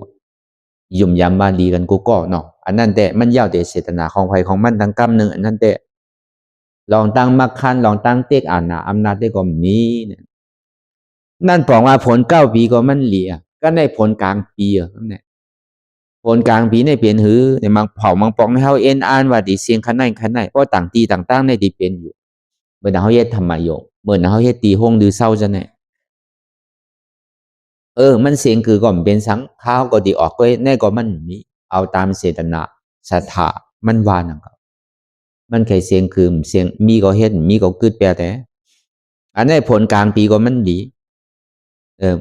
ยุ่มยำว่าลีกันกูก็เนาะอันนั้นแต่มันยาวแต่เจตนาของใครของมันทั้งกำหนึ่งอันนั้นแต่ลองตั้งมักคันลองตั้งเต็กอำนาจได้ก็มีเนี่ยนั่นบอกว่าผล9 ปีก็มันเหลียก็ในผลกลางปีเนี่ยผลกลางปีในเปลี่ยนหือในมังเผามังปองให้เขาอ่านว่าดีเสียงขันไหนเพราะต่างตีต่างๆในดีเป็นอยู่เมื่อเขาเฮ็ดทำไมโยเมื่อเขาเฮ็ดตีห้องดื้อเศร้าจะเนี่ยมันเสียงคือก็เป็นสังข้าวก็ดีออกก็แน่ก็มันมีเอาตามเจตนาศรัทธามันวานังก็มันแค่เสียงคือเสียงมีก็เฮ็ดมีก็กึดแปลแต่อันนี้ผลกลางปีก็มันดี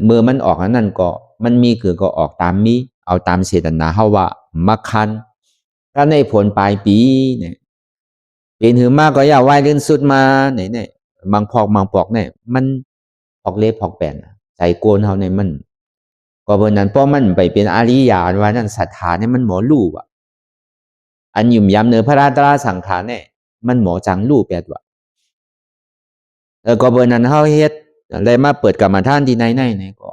เมื่อมันออกอันนั้นก็มันมีคือก็ออกตามมีเอาตามเจตนาเฮาว่ามักคันถ้าในผลปลายปีเนี่ยเป็นหือมากก็อย่าไหวเล่นสุดมาเนี่ยมังพอกเนี่ยมันพอกเล็บพอกแป่นใจโกนเฮาในมันก็เพราะนั้นเพราะมันไปเป็นอริยาว่านั่นศรัทธาเนี่ยมันหมอลู่อ่ะอันยุ่มย้ำเนื้อพระราตราสังขารเนี่ยมันหมอจังลู่แปดว่าก็เพราะนั้นเฮาเฮ็ดอะไรมาเปิดกรรมฐานที่ไหนเนี่ยก็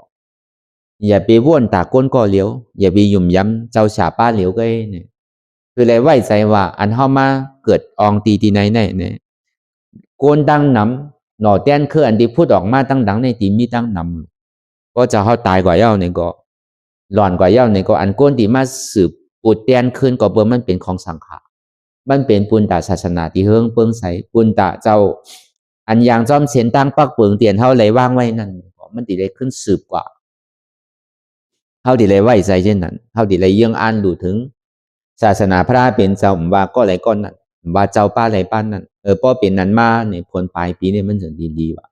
อย่าไปว่นตาก้นก็เหลียวอย่าไปยุ่มย้ำเจ้าฉาป้าเหลียวก็เนี่ยคืออะไรไว้ใจว่าอันเฮามาเกิดอองตีที่ไหนเนี่ยโกนดังนำหน่อแต้นคืออันที่พูดออกมาตั้งดังในตีมีตั้งนำก็จะเฮาตายกว่าเย้าเนี่ยก็หลอนกว่าเย้าเนี่ยก็อันโกนที่มาสืบปูดแต้นขึ้นก็เบิ่มันเป็นของสังขารมันเป็นปุญตาศาสนาที่เฮิงเปิงใสปุญตาเจ้าอันอย่างจอมเสียนตั้งปักเปิงเตียนเฮาเลยว่างไว้นั่นมันติได้ขึ้นสืบกว่าเฮาติได้ไว้ใจเช่นนั้นเฮาติได้ยังอ่านดูถึงศาสนาพระเป็นเจ้าว่าก็ไหลก้อนนั้นว่าเจ้าป้าไหลป้านนั้นป้อเป็นนั้นมาเนี่ยผลปลายปีเนี่ยมันถึงดีว่ะ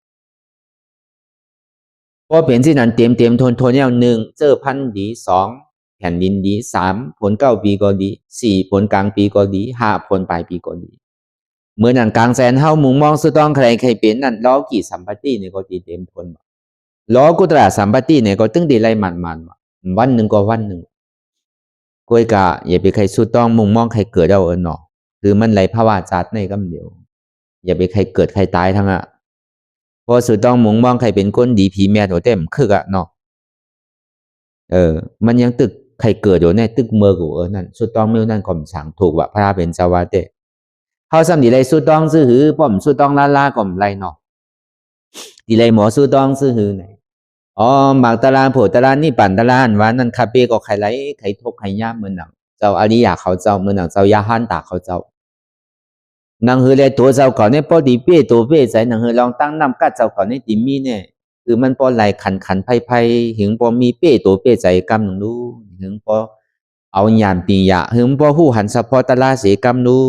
ป้อเป็นที่นั้นเต็มทนเนี่ย1เจอพันดี2แผ่นดินดี3ผล9 ปีก็ดี4ผลกลางปีก็ดี5ผลปลายปีก็ดีเมื่อนั้นกลางแสนเฮามุงมองสุดต้องใครเป็นนั่นล้อกี่สัมปติเนี่ยก็ดีเต็มทนล้อกุตระสัมปติเนี่ยก็ตึงดีไล่มันวันหนึ่งก็วันหนึ่งก้อยกะอย่าไปใครสุดต้องมุงมองใครเกิดเอาเนาะคือมันไหลภาวะจัดในกำเดียวอย่าไปใครเกิดใครตายทั้งพอสุดต้องมุงมองใครเป็นคนดีผีแม่ตัวเต็มคือกะเนาะมันยังตึกใครเกิดอยู่ในตึกเมือกูนั่นสุดต้องเมื่อนั่นก่อมสั่งถูกว่าพระเป็นสวัสดิ์เขาซ้ำดีไรสุดต้องซื้อหือป้อมสุดต้องล่าก่อมไรเนาะดีไรหมอสุดต้องซื้อหือไหนหมากตะลานโผตะลานนี่ปั่นตะลานวันนั้นคาเป้ก็ใครไหลใครทกใครย่ามเหมือนหนังเจ้าอริยาเขาเจ้าเหมือนหนังเจ้ายาฮันตาเขาเจ้านังเฮเลยตัวเจ้าก่อนเนี่ยพอดีเป้ตัวเป้ใจนังเฮลองตั้งน้ำกัดเจ้าก่อนเนี่ยติมีเนี่ยคือมันพอไหลขันไพ่หิงพอมีเป้ตัวเป้ใจกำหนึ่งรู้หิงพอเอาหยามปียะหิงพอหู้หันสะพอตะลาเสกำรู้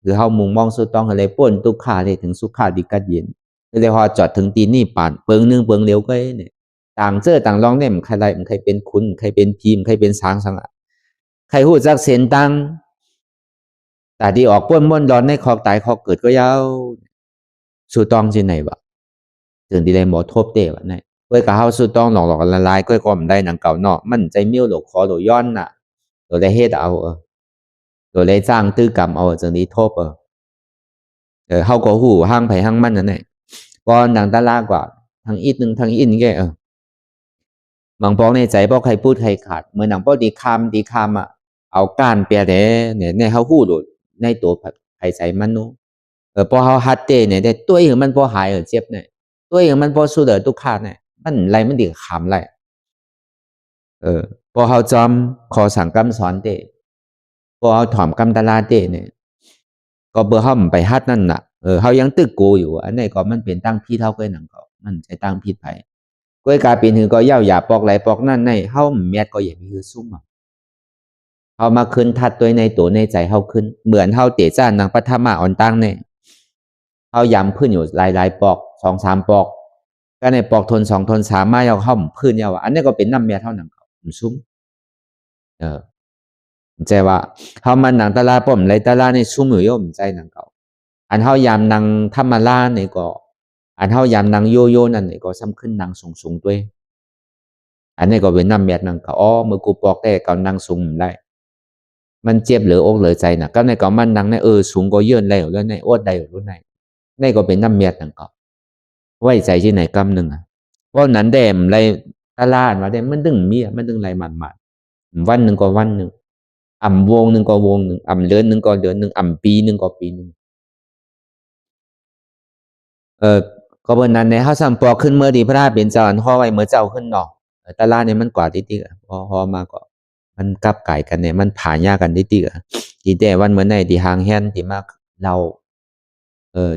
คือเฮามุงมองสุดต้องเลยป่นตุกขาเลยถึงสุขาดิกัดเย็นเลยพอจอดถึงตีนี่ป่านเปิงนึงเปิงเลี้ยวก็เนี่ยต่างเจอต่างลองเนี่ยมันใครไรมันใครเป็นคุณใครเป็นพิมพ์ใครเป็นสางสังใครหู้จักเส้นตังแต่ที่ออกป้นม้วนดอนในคอกตายคอกเกิดก็ยาวสู้ต้องที่ไหนวะถึงที่ได้หมอทบเตะวะเนี่ยเว้ยกับเฮาสู้ต้องหลอกละลายก็มได้หนังเก่าเนาะมันใจมิ้วหลอกคอหลอกย้อนน่ะตัวได้เฮ็ดเอาตัวได้จ้างตื้อกรรมเอาจังนี้ทบเฮาก็หู้ห้างไผห้างมันนั่นแหละก่อนหนังตาลากว่าทางอีกนึงทางอินแกบางปองในใจบ่ใครพูดใครขาดเมื่อหนังบ่ดีคำเอาก้านเปียเนี่ยในเฮาฮู้โดดในตัวไผใจมันนู้พอเฮาฮัดเตเนี่ยได้ตัวเองมันบ่หายเจ็บเนี่ยตัวเองมันบ่สู้เด้อทุกขาเนี่ยมันไรมันดีขำไรพอเฮาจอมขอสั่งกำสอนเตพอเฮาถ่อมกำตลาเตเนี่ยก็เบอเฮาไปฮัดนั่นน่ะเฮายังตึกกูอยู่อันนี้ก็มันเป็นตั้งพี่เท่าก้อยหนังก็มันใช้ตั้งพี่ไผก้อยกาเป็นหือก็ยาวอย่าปอกไหลปอกนั่นในเฮาแมทก็อย่ามีคือซุ่มเฮ เขามาขึ้นทัดตัวในตัวในใจเขาขึ้นเหมือนเขาเตะจ้านนางปัทมาอ่อนตั้งเนี่ยเขาย้ำพื้นอยู่หลายปอก2-3 ปอกก็ในปอกทน2 ทน 3มาเอาเข้าพื้นยาวอันนี้ก็เป็นน้ำเมียเท่านั้นเขาซุ้มใจว่าเขามันหนังตลาป้อมไรตลาในซุ้มอยู่ย่อมใจหนังเก่าอันเขายามนางธรรมราเนี่ยก็อันเขายามนางโยโย่นั่นเนี่ยก็ซ้ำขึ้นนางสูงด้วยอันนี้ก็เป็นน้ำเมียนางเก่าเมื่อกูปอกได้เก่านางสูงได้มันเจ็บเหลืออกเหลือใจนะก็ในก็มันนางในสูงก็เยื่นแล้วในอดได้รู้ในก็เป็นน้ำเมียนางเก่าไว้ใจที่ไหนกำหนึ่งเพราะนั้นแดมไรตลาดมาได้มันดึงเมียมันดึงไรมันวันหนึ่งก็วันหนึ่งวงหนึ่งก็วงหนึ่งเดือนหนึ่งก็เดือนหนึ่งปีหนึ่งก็ปีหนึ่งก็บนนั้นในเขาสั่งปอกขึ้นเมื่อดีพระราชเป็นเจ้าอันห่อไว้เมื่อเจ้าขึ้นเนาะตลาดเนี่ยมันกว่าที่พอมาก็มันกลับไก่กันเนี่ยมันผ่านยากกันที่ที่แต่วันเมื่อไหนที่หางแฮนที่มาเรา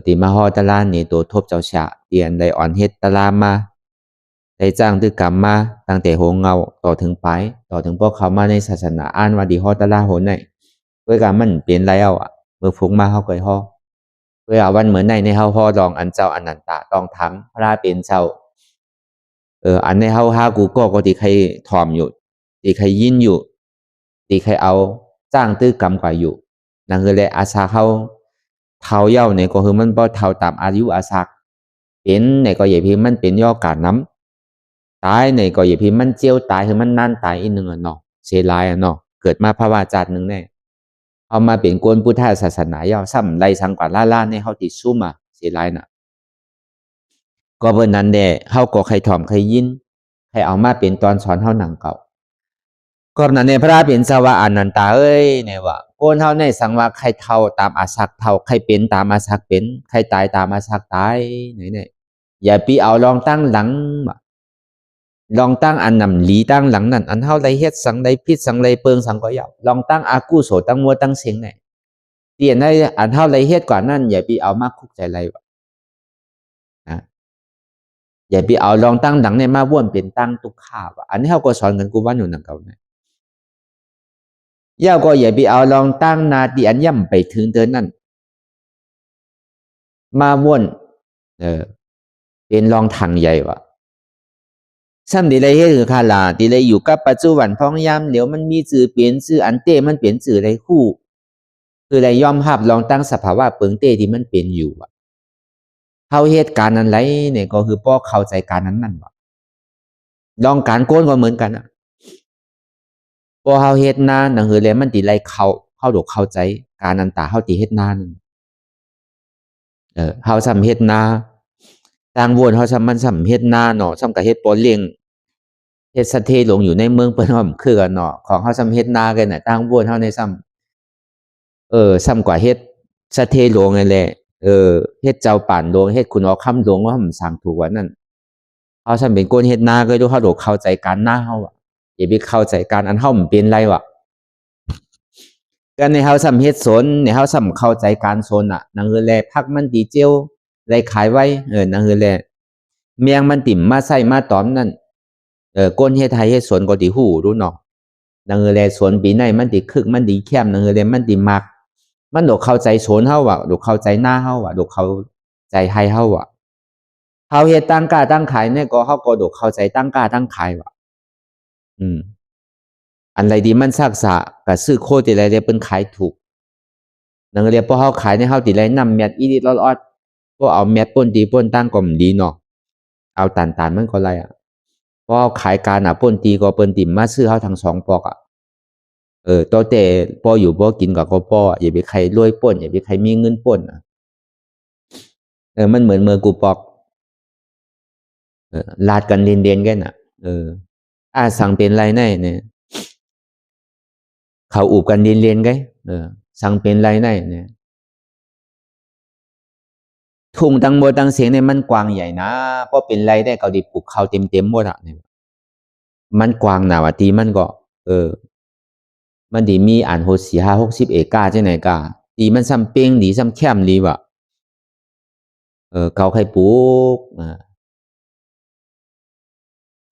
ที่มาห่อตลาดนี่ตัวทบเจ้าฉะเตียนได้อ่อนเฮ็ดตลาดมาได้จ้างตึกกรรมมาตั้งแต่โหงเงาต่อถึงไปต่อถึงพวกเขามาในศาสนาอ่านว่าดีห่อตลาดโหนไหนด้วยการมันเปลี่ยนแล้วเมื่อฟุกมาเขาเคยห่อเวลาวันเหมือนในเฮาฮอดองอันเจ้าอนันตะต้องทำพระเป็นเจ้าอันในเฮาฮากูก็ที่ใครถอมอยู่ที่ใครยินอยู่ที่ใครเอาจ้างตื้อกรรมกว่าอยู่นั่นคือเลยอาสาเขาเท่าเย้าเนี่ยก็คือมันบ่เท่าตามอายุอาศักเป็นในก็อย่าพิมมันเป็นย่อการน้ำตายในก็อย่าพิมมันเจียวตายคือมันนั่นตายอีกหนึ่งเนาะเสียลายเนาะเกิดมาพระวาจาหนึ่งแน่เอามาเป็นกวนพุทธศาสนาย่อซ้ำไรสังกว่าล่าในเขาติดซุ่มเสียไรน่ะก็เพิ่นนั้นแด่เขาก็ใครถ่อมใครยินใครเอามาเป็นตอนสอนเขาหนังเก่าก็นั้นในพระเป็นสวะอนันตาเนี่ยว่าโกนเขาในสังว่าใครเท่าตามอาศักเท่าใครเป็นตามอาศักเป็นใครตายตามอาศักตายเนี่ยอย่าปีเอาลองตั้งหลังลองตั้งอันนำหลีตั้งหลังนั่นอันเฮาไรเฮ็ดสังไรพิษสังไรเปิงสังก็ยาวลองตั้งอากูโสตั้งมัวตั้งเสียงไหนเตียนได้อันเฮาไรเฮ็ดกว่านั่นอย่าไปเอามาคุกใจไรวะนะอย่าไปเอาลองตั้งหลังในมาว่นเป็นตั้งตุกข้าวอันนี้เฮาก็สอนกันกูว่าอยู่นั่นเก่าเนี่ยย่าก็อย่าไปเอาลองตั้งนาดีอันย่ำไปถึงเดินนั่นมาว่นเป็นลองทางใหญ่วะซ้ำดีเลยเฮ็ดคือคาลาดีเลยอยู่กับปัจจุบันพองยามเดี๋ยวมันมีสื่อเปลี่ยนสื่ออันเต้มันเปลี่ยนสื่อไรคู่คือไรย่อมภาพลองตั้งสภาวะเปิงเต้ที่มันเป็นอยู่เขาเหตุการณ์นั้นไรเนี่ยก็คือพ่อเข้าใจการนั้นนั่นวะลองการโกนก็เหมือนกันพอเขาเหตุนาหนังคือเลยมันตีไรเข้าดกเข้าใจการนันตาเขาตีเหตุนานั่นเขาซ้ำเหตุนาต่างวนเขาซ้ำมันซ้ำเหตุนาเนาะซ้ำกับเหตุปอเลี้ยงเฮ็ดสะเทหลงอยู่ในเมืองเปิ้นว่ามันคือกันเนาะของเฮาซ้ำเฮ็ดนากันน่ะต่างวนเฮาในซ้ำซ้ำกว่าเฮ็ดสะเทหลวงนั่นแหละเฮ็ดเจ้าป่านหลวงเฮ็ดคุณเอาคำหลวงว่ามันสร้างถูกว่านั่นเฮาซ้ำเป็นคนเฮ็ดนาก็ดูเฮาดกเข้าใจการนาเฮาอย่าไปเข้าใจการอันเฮามันเป็นไรวะกันในเฮาซ้ำเฮ็ดสนในเฮาซ้ำเข้าใจการสนนั่นคือแลพักมันดีเจียวไรขายไว้นั่นคือแลเมียงมันติ่มมาใส่มาตอมนั่นก้นเฮ็ดไทยเฮ็ดสวนก็ติหูรู้เนาะนังแลสวนปีไหนมันติคึกมันดีแคมนังแลมันติมักมันดอกเข้าใจสวนเฮาดอกเข้าใจหน้าเฮาดอกเข้าใจให้เฮาเฮาเฮ็ดตั้งกล้าตั้งขายเนี่ยก็เฮาก็ดอกเข้าใจตั้งกล้าตั้งขายอันใดดีมันซักษะก็ซื้อโคติไรเรียเปิ้นขายถูกนังเรียพอเฮาขายในเฮาติไรนำแมทอีดิลอดๆพอเอาแมทป่นดีป่นตั้งก็ดีเนาะเอาตานมันก็ไรพอขายการป่นตีก็เปิ้นติ่มมาซื้อเฮาทั้ง2ปอกตัวแต่พออยู่บ่กินกับก็พ่ออย่าไปใครรวยป่นอย่าไปใครมีเงินป่นมันเหมือนเมื่อกูปอกลาดกันเรียนกันสั่งเป็นไรแน่เนี่ยเขาอูบกันเรียนกันสั่งเป็นไรแน่เนี่ยทุ่งตังโมตังเสียงเนี่ยมันกว้างใหญ่นะเพราะเป็นไรได้เขาดิปลูกเขาเต็มหมดเนี่ยมันกว้างหนาว่าตีมันก็มันดีมีอ่าน60 เอกาใช่ไหนกาดีมันซ้ำเป้งดีซ้ำแคมดีวะเขาใครปลูก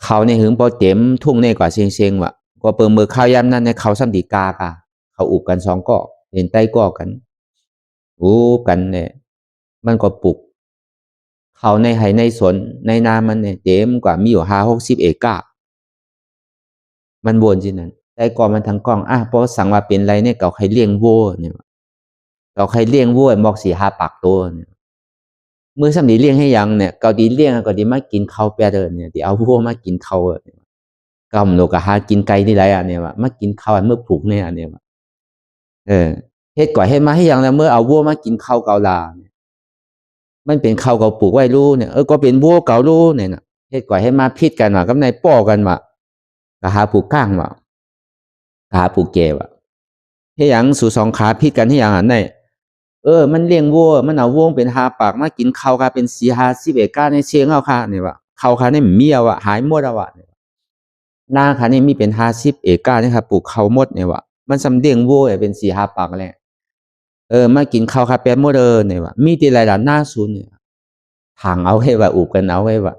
เขาในหึงพอเต็มทุ่งในกว่าเชียงวะก็เปิงมือข้าวยำนั่นในเขาซ้ำดีกากะ เขาอุบกัน2ก้อเห็นใต้ก้อกันอุบกันเนี่ยมันก็ปลูกเขาในไห่ในสวนในนามันเนี่ยเต็มกว่ามีอยู่50-60 เอกามันวนสินั้นใต้ก้อมันทั้งกล้องเพราะสั่งว่าเป็นไรเนี่ยเก่าใครเลี้ยงวัวเนี่ยเก่าใครเลี้ยงวัวบอก4-5 ปากตัวเนี่ยมือสำนีเลี้ยงให้ยังเนี่ยเก่าดีเลี้ยงก็ดีมากินข้าวเปียเดินเนี่ยดีเอาวัวมากินข้าวก็มันโลกหากินไก่ที่ไรเนี่ยว่ามากินข้าวเมื่อปลูกเนี่ยเนี่ยว่าเฮ็ดก่อยเฮ็ดมาให้ยังแล้วเมื่อเอาวัวมากินข้าวเกาลาเนี่ยมันเป็นข้าวเก่าปลูกไว้รู้เนี่ยก็เป็นวัวเก่ารู้เนี่ยนะเฮ็ดก่อยให้มาพิดกันว่ากับนายป้อกันว่าก็หาปลูกก้างว่าหาปลูกเกว่าให้ยังสู่2 ขาพิดกันให้ยังอันไหนมันเลี้ยงวัวมันเอาวัวเป็น5 ปากมากินข้าวค่ะเป็น4-50 เอกาในเชียงเอาค่ะเนี่ยว่าข้าวค่ะนี่มีเอาหายหมดเอานาค่ะนี่มีเป็น50 เอกาเนี่ยครับปลูกข้าวหมดเนี่ยว่ามันสำเลี้ยงวัวเป็น4-5 ปากแหละมากินข้าวค่ะแป๊บหมดเนี่ยว่ามีที่ไรล่ะหน้าศูนย์เนี่ยทางเอาให้ว่าอุบกันเอาไว้ว่า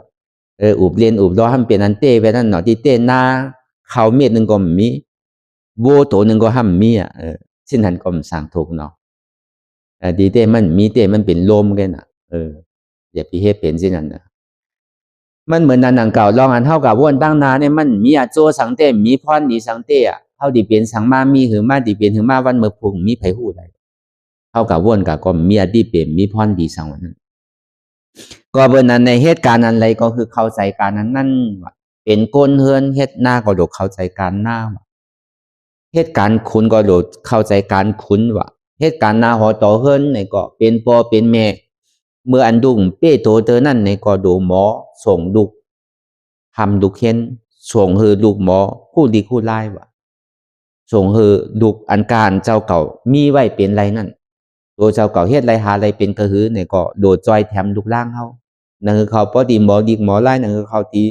อุบเรียนอุบรอให้มันเป็นอันเต้ไปนั่นเนาะที่เต้หน้าข้าวเม็ดนึงก็มีวัวตัวนึงก็ห้ามมีซึ่งนั้นก็สั่งถูกเนาะดีเต้มันมีเต้มันเป็นลมกันน่ะอย่าไปเฮ็ดเป็นสินั่นน่ะมันเหมือนนันหนังเก่าลองอันเท่ากับวนตั้งนาเนี่ยมันมีโจสังเต้มีพรดีสังเต้เท่าดีเปลี่ยนสังมามีหือมาดีเปลี่ยนหือมาวันเมื่อพุงมีไผหูได้เท่ากับวนกับก็มีดีเปลี่ยนมีพรดีสังวันนั้นก็เบอร์นั้นในเหตุการณ์นั้นอะไรก็คือเข้าใจการนั้นนั่นว่าเป็นก้นเฮือนเฮ็ดหน้าก็โดดเข้าใจการหน้าว่าเหตุการณ์คุณก็โดดเข้าใจการคุณว่าเหตุการณ์หน้าหอต่อเฮือนในก็เป็นพ่อเป็นแม่เมื่ออันดุงเป้โตเตอนั่นในก็ดูหมอส่งดุกทำดุกเห็นส่งฮือดุกหมอคู่ดีคู่ไล่ว่ะส่งฮือดุกอันการเจ้าเก่ามีไว้เป็นไรนั่นตัวเจ้าเก่าเฮ็ดไรหาไรเป็นกระหือในก็โดดจอยแถมดุกล่างเขานั่นคือเขาพอดีหมอดีหมอไล่นั่นคือเขาที่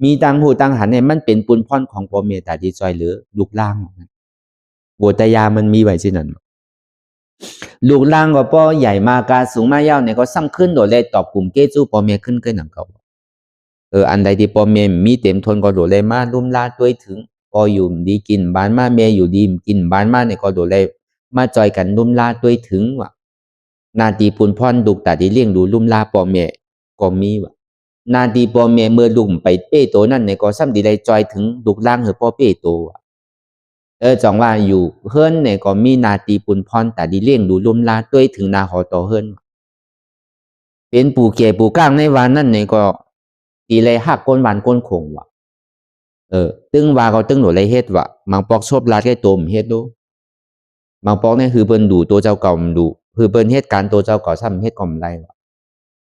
มีตังหูตังหันเนี่ยมันเป็นปุนพ่อนของพ่อเมตตาดีจอยหรือดุกล่างบทยามันมีไว้ที่นั่นลูกล่างก็ป้อใหญ่มากาสูงมายาวเนี่ยก็ซ้ำขึ้นโดดเลยตอบกลุ่มเกจูพ่อเมขึ้นหนังเขาอันใดที่พ่อเมมีเต็มทนก็โดดเลยมาลุ่มลาด้วยถึงพออยู่ดีกินบ้านมาเมอยู่ดีกินบ้านมาเนี่ยก็โดดเลยมาจอยกันลุ่มลาด้วยถึงว่ะนาทีปุนพ่อนดุกแต่ที่เลี้ยงดูลุ่มลาพ่อเมก็มีว่ะนาทีพ่อเมเมื่อดุมไปเป้โตนั่นเนี่ยก็ซ้ำดีเลยจอยถึงดุกล่างเหรอพ่อเป้โตจองว่าอยู่เฮิรนเนี่ยก็มีนาตีปุนพรแต่ดีเลี้ยงดูลุ่มลาด้วยถึงนาหอต่อเฮิรนเป็นปู่เก๋ปู่ก้างในวันนั้นเนี่ยก็ตีเลยหักก้นหวานก้นคงว่ะตึงว่าก็ตึงหนูเลยเฮ็ดว่ะมังปอกชอบลาดแค่ตัวมเฮ็ดดูมังปอกเนี่ยคือเปิ้นดูตัวเจ้าเก่าดูคือเปิ้นเฮ็ดการตัวเจ้าเก่าซ้ำเฮ็ดก็ไม่ได้ว่ะ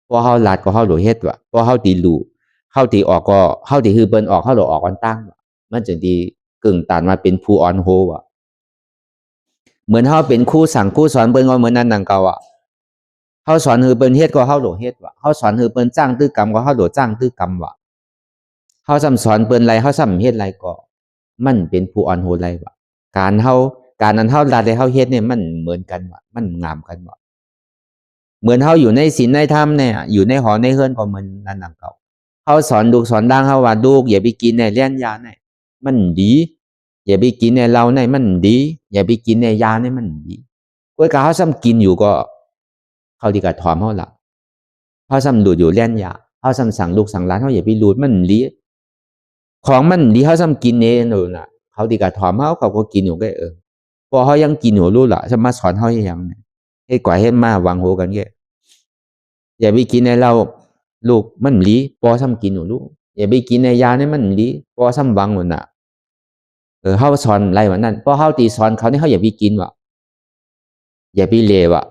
พอเฮาลาดก็เฮาดูเฮ็ดว่ะพอเฮาตีรู้เฮาตีออกก็เฮาตีคือเปิ้นออกเฮาดูออกกันตั้งมันจึงดีกึ่งตันมาเป็นผู้ออนโฮว่ะเหมือนเขาเป็นครูสั่งครูสอนเปิ้นก็เหมือนนั้นนังเก่าเขาสอนฮือเปิ้นเฮ็ดก็เขาโหลเฮ็ดว่ะเขาสอนฮือเปิ้นจ้างตื้อกรรมก็เขาโหลจ้างตื้อกรรมว่ะเขาซ้ำสอนเปิ้นไรเขาซ้ำเฮ็ดไรก็มันเป็นผู้อ่อนโหดไรว่ะการนั้นเขาลาได้เขาเฮ็ดเนี่ยมันเหมือนกันว่ะมันงามกันว่ะเหมือนเขาอยู่ในศีลในธรรมเนี่ยอยู่ในหอในเฮือนก็เหมือนนั้นนังเก่าเขาสอนลูกสอนดังเขาว่าลูกอย่าไปกินในเลี้ยนยาในมันดีอย่าไปกินในเราในมันดีอย่าไปกินในยาในมันดีกล้วยกาเขาซ้ำกินอยู่ก็เขาดีกับถอมเขาละเขาซ้ำดูดอยู่เลี้ยนยาเขาซ้ำสั่งลูกสั่งร้านเขาอย่าไปรูดมันดีของมันดีเขาซ้ำกินเองเลยนะเขาดีกับถอมเขาก็กินอยู่ก็พอเขายังกินอยู่รู้ละจะมาสอนเขาอย่างให้กว่าให้มาวังโหกันแก่อย่าไปกินในเราลูกมันดีพอซ้ำกินอยู่รู้อย่าไปกินในยาเนี่ยมันดีพอซ้ำวังหมดน่ะเขาสอนอะไรวะนั่นพอเขาตีสอนเขาเนี่ยเขาอย่าไปกินวะอย่าไปเลววะ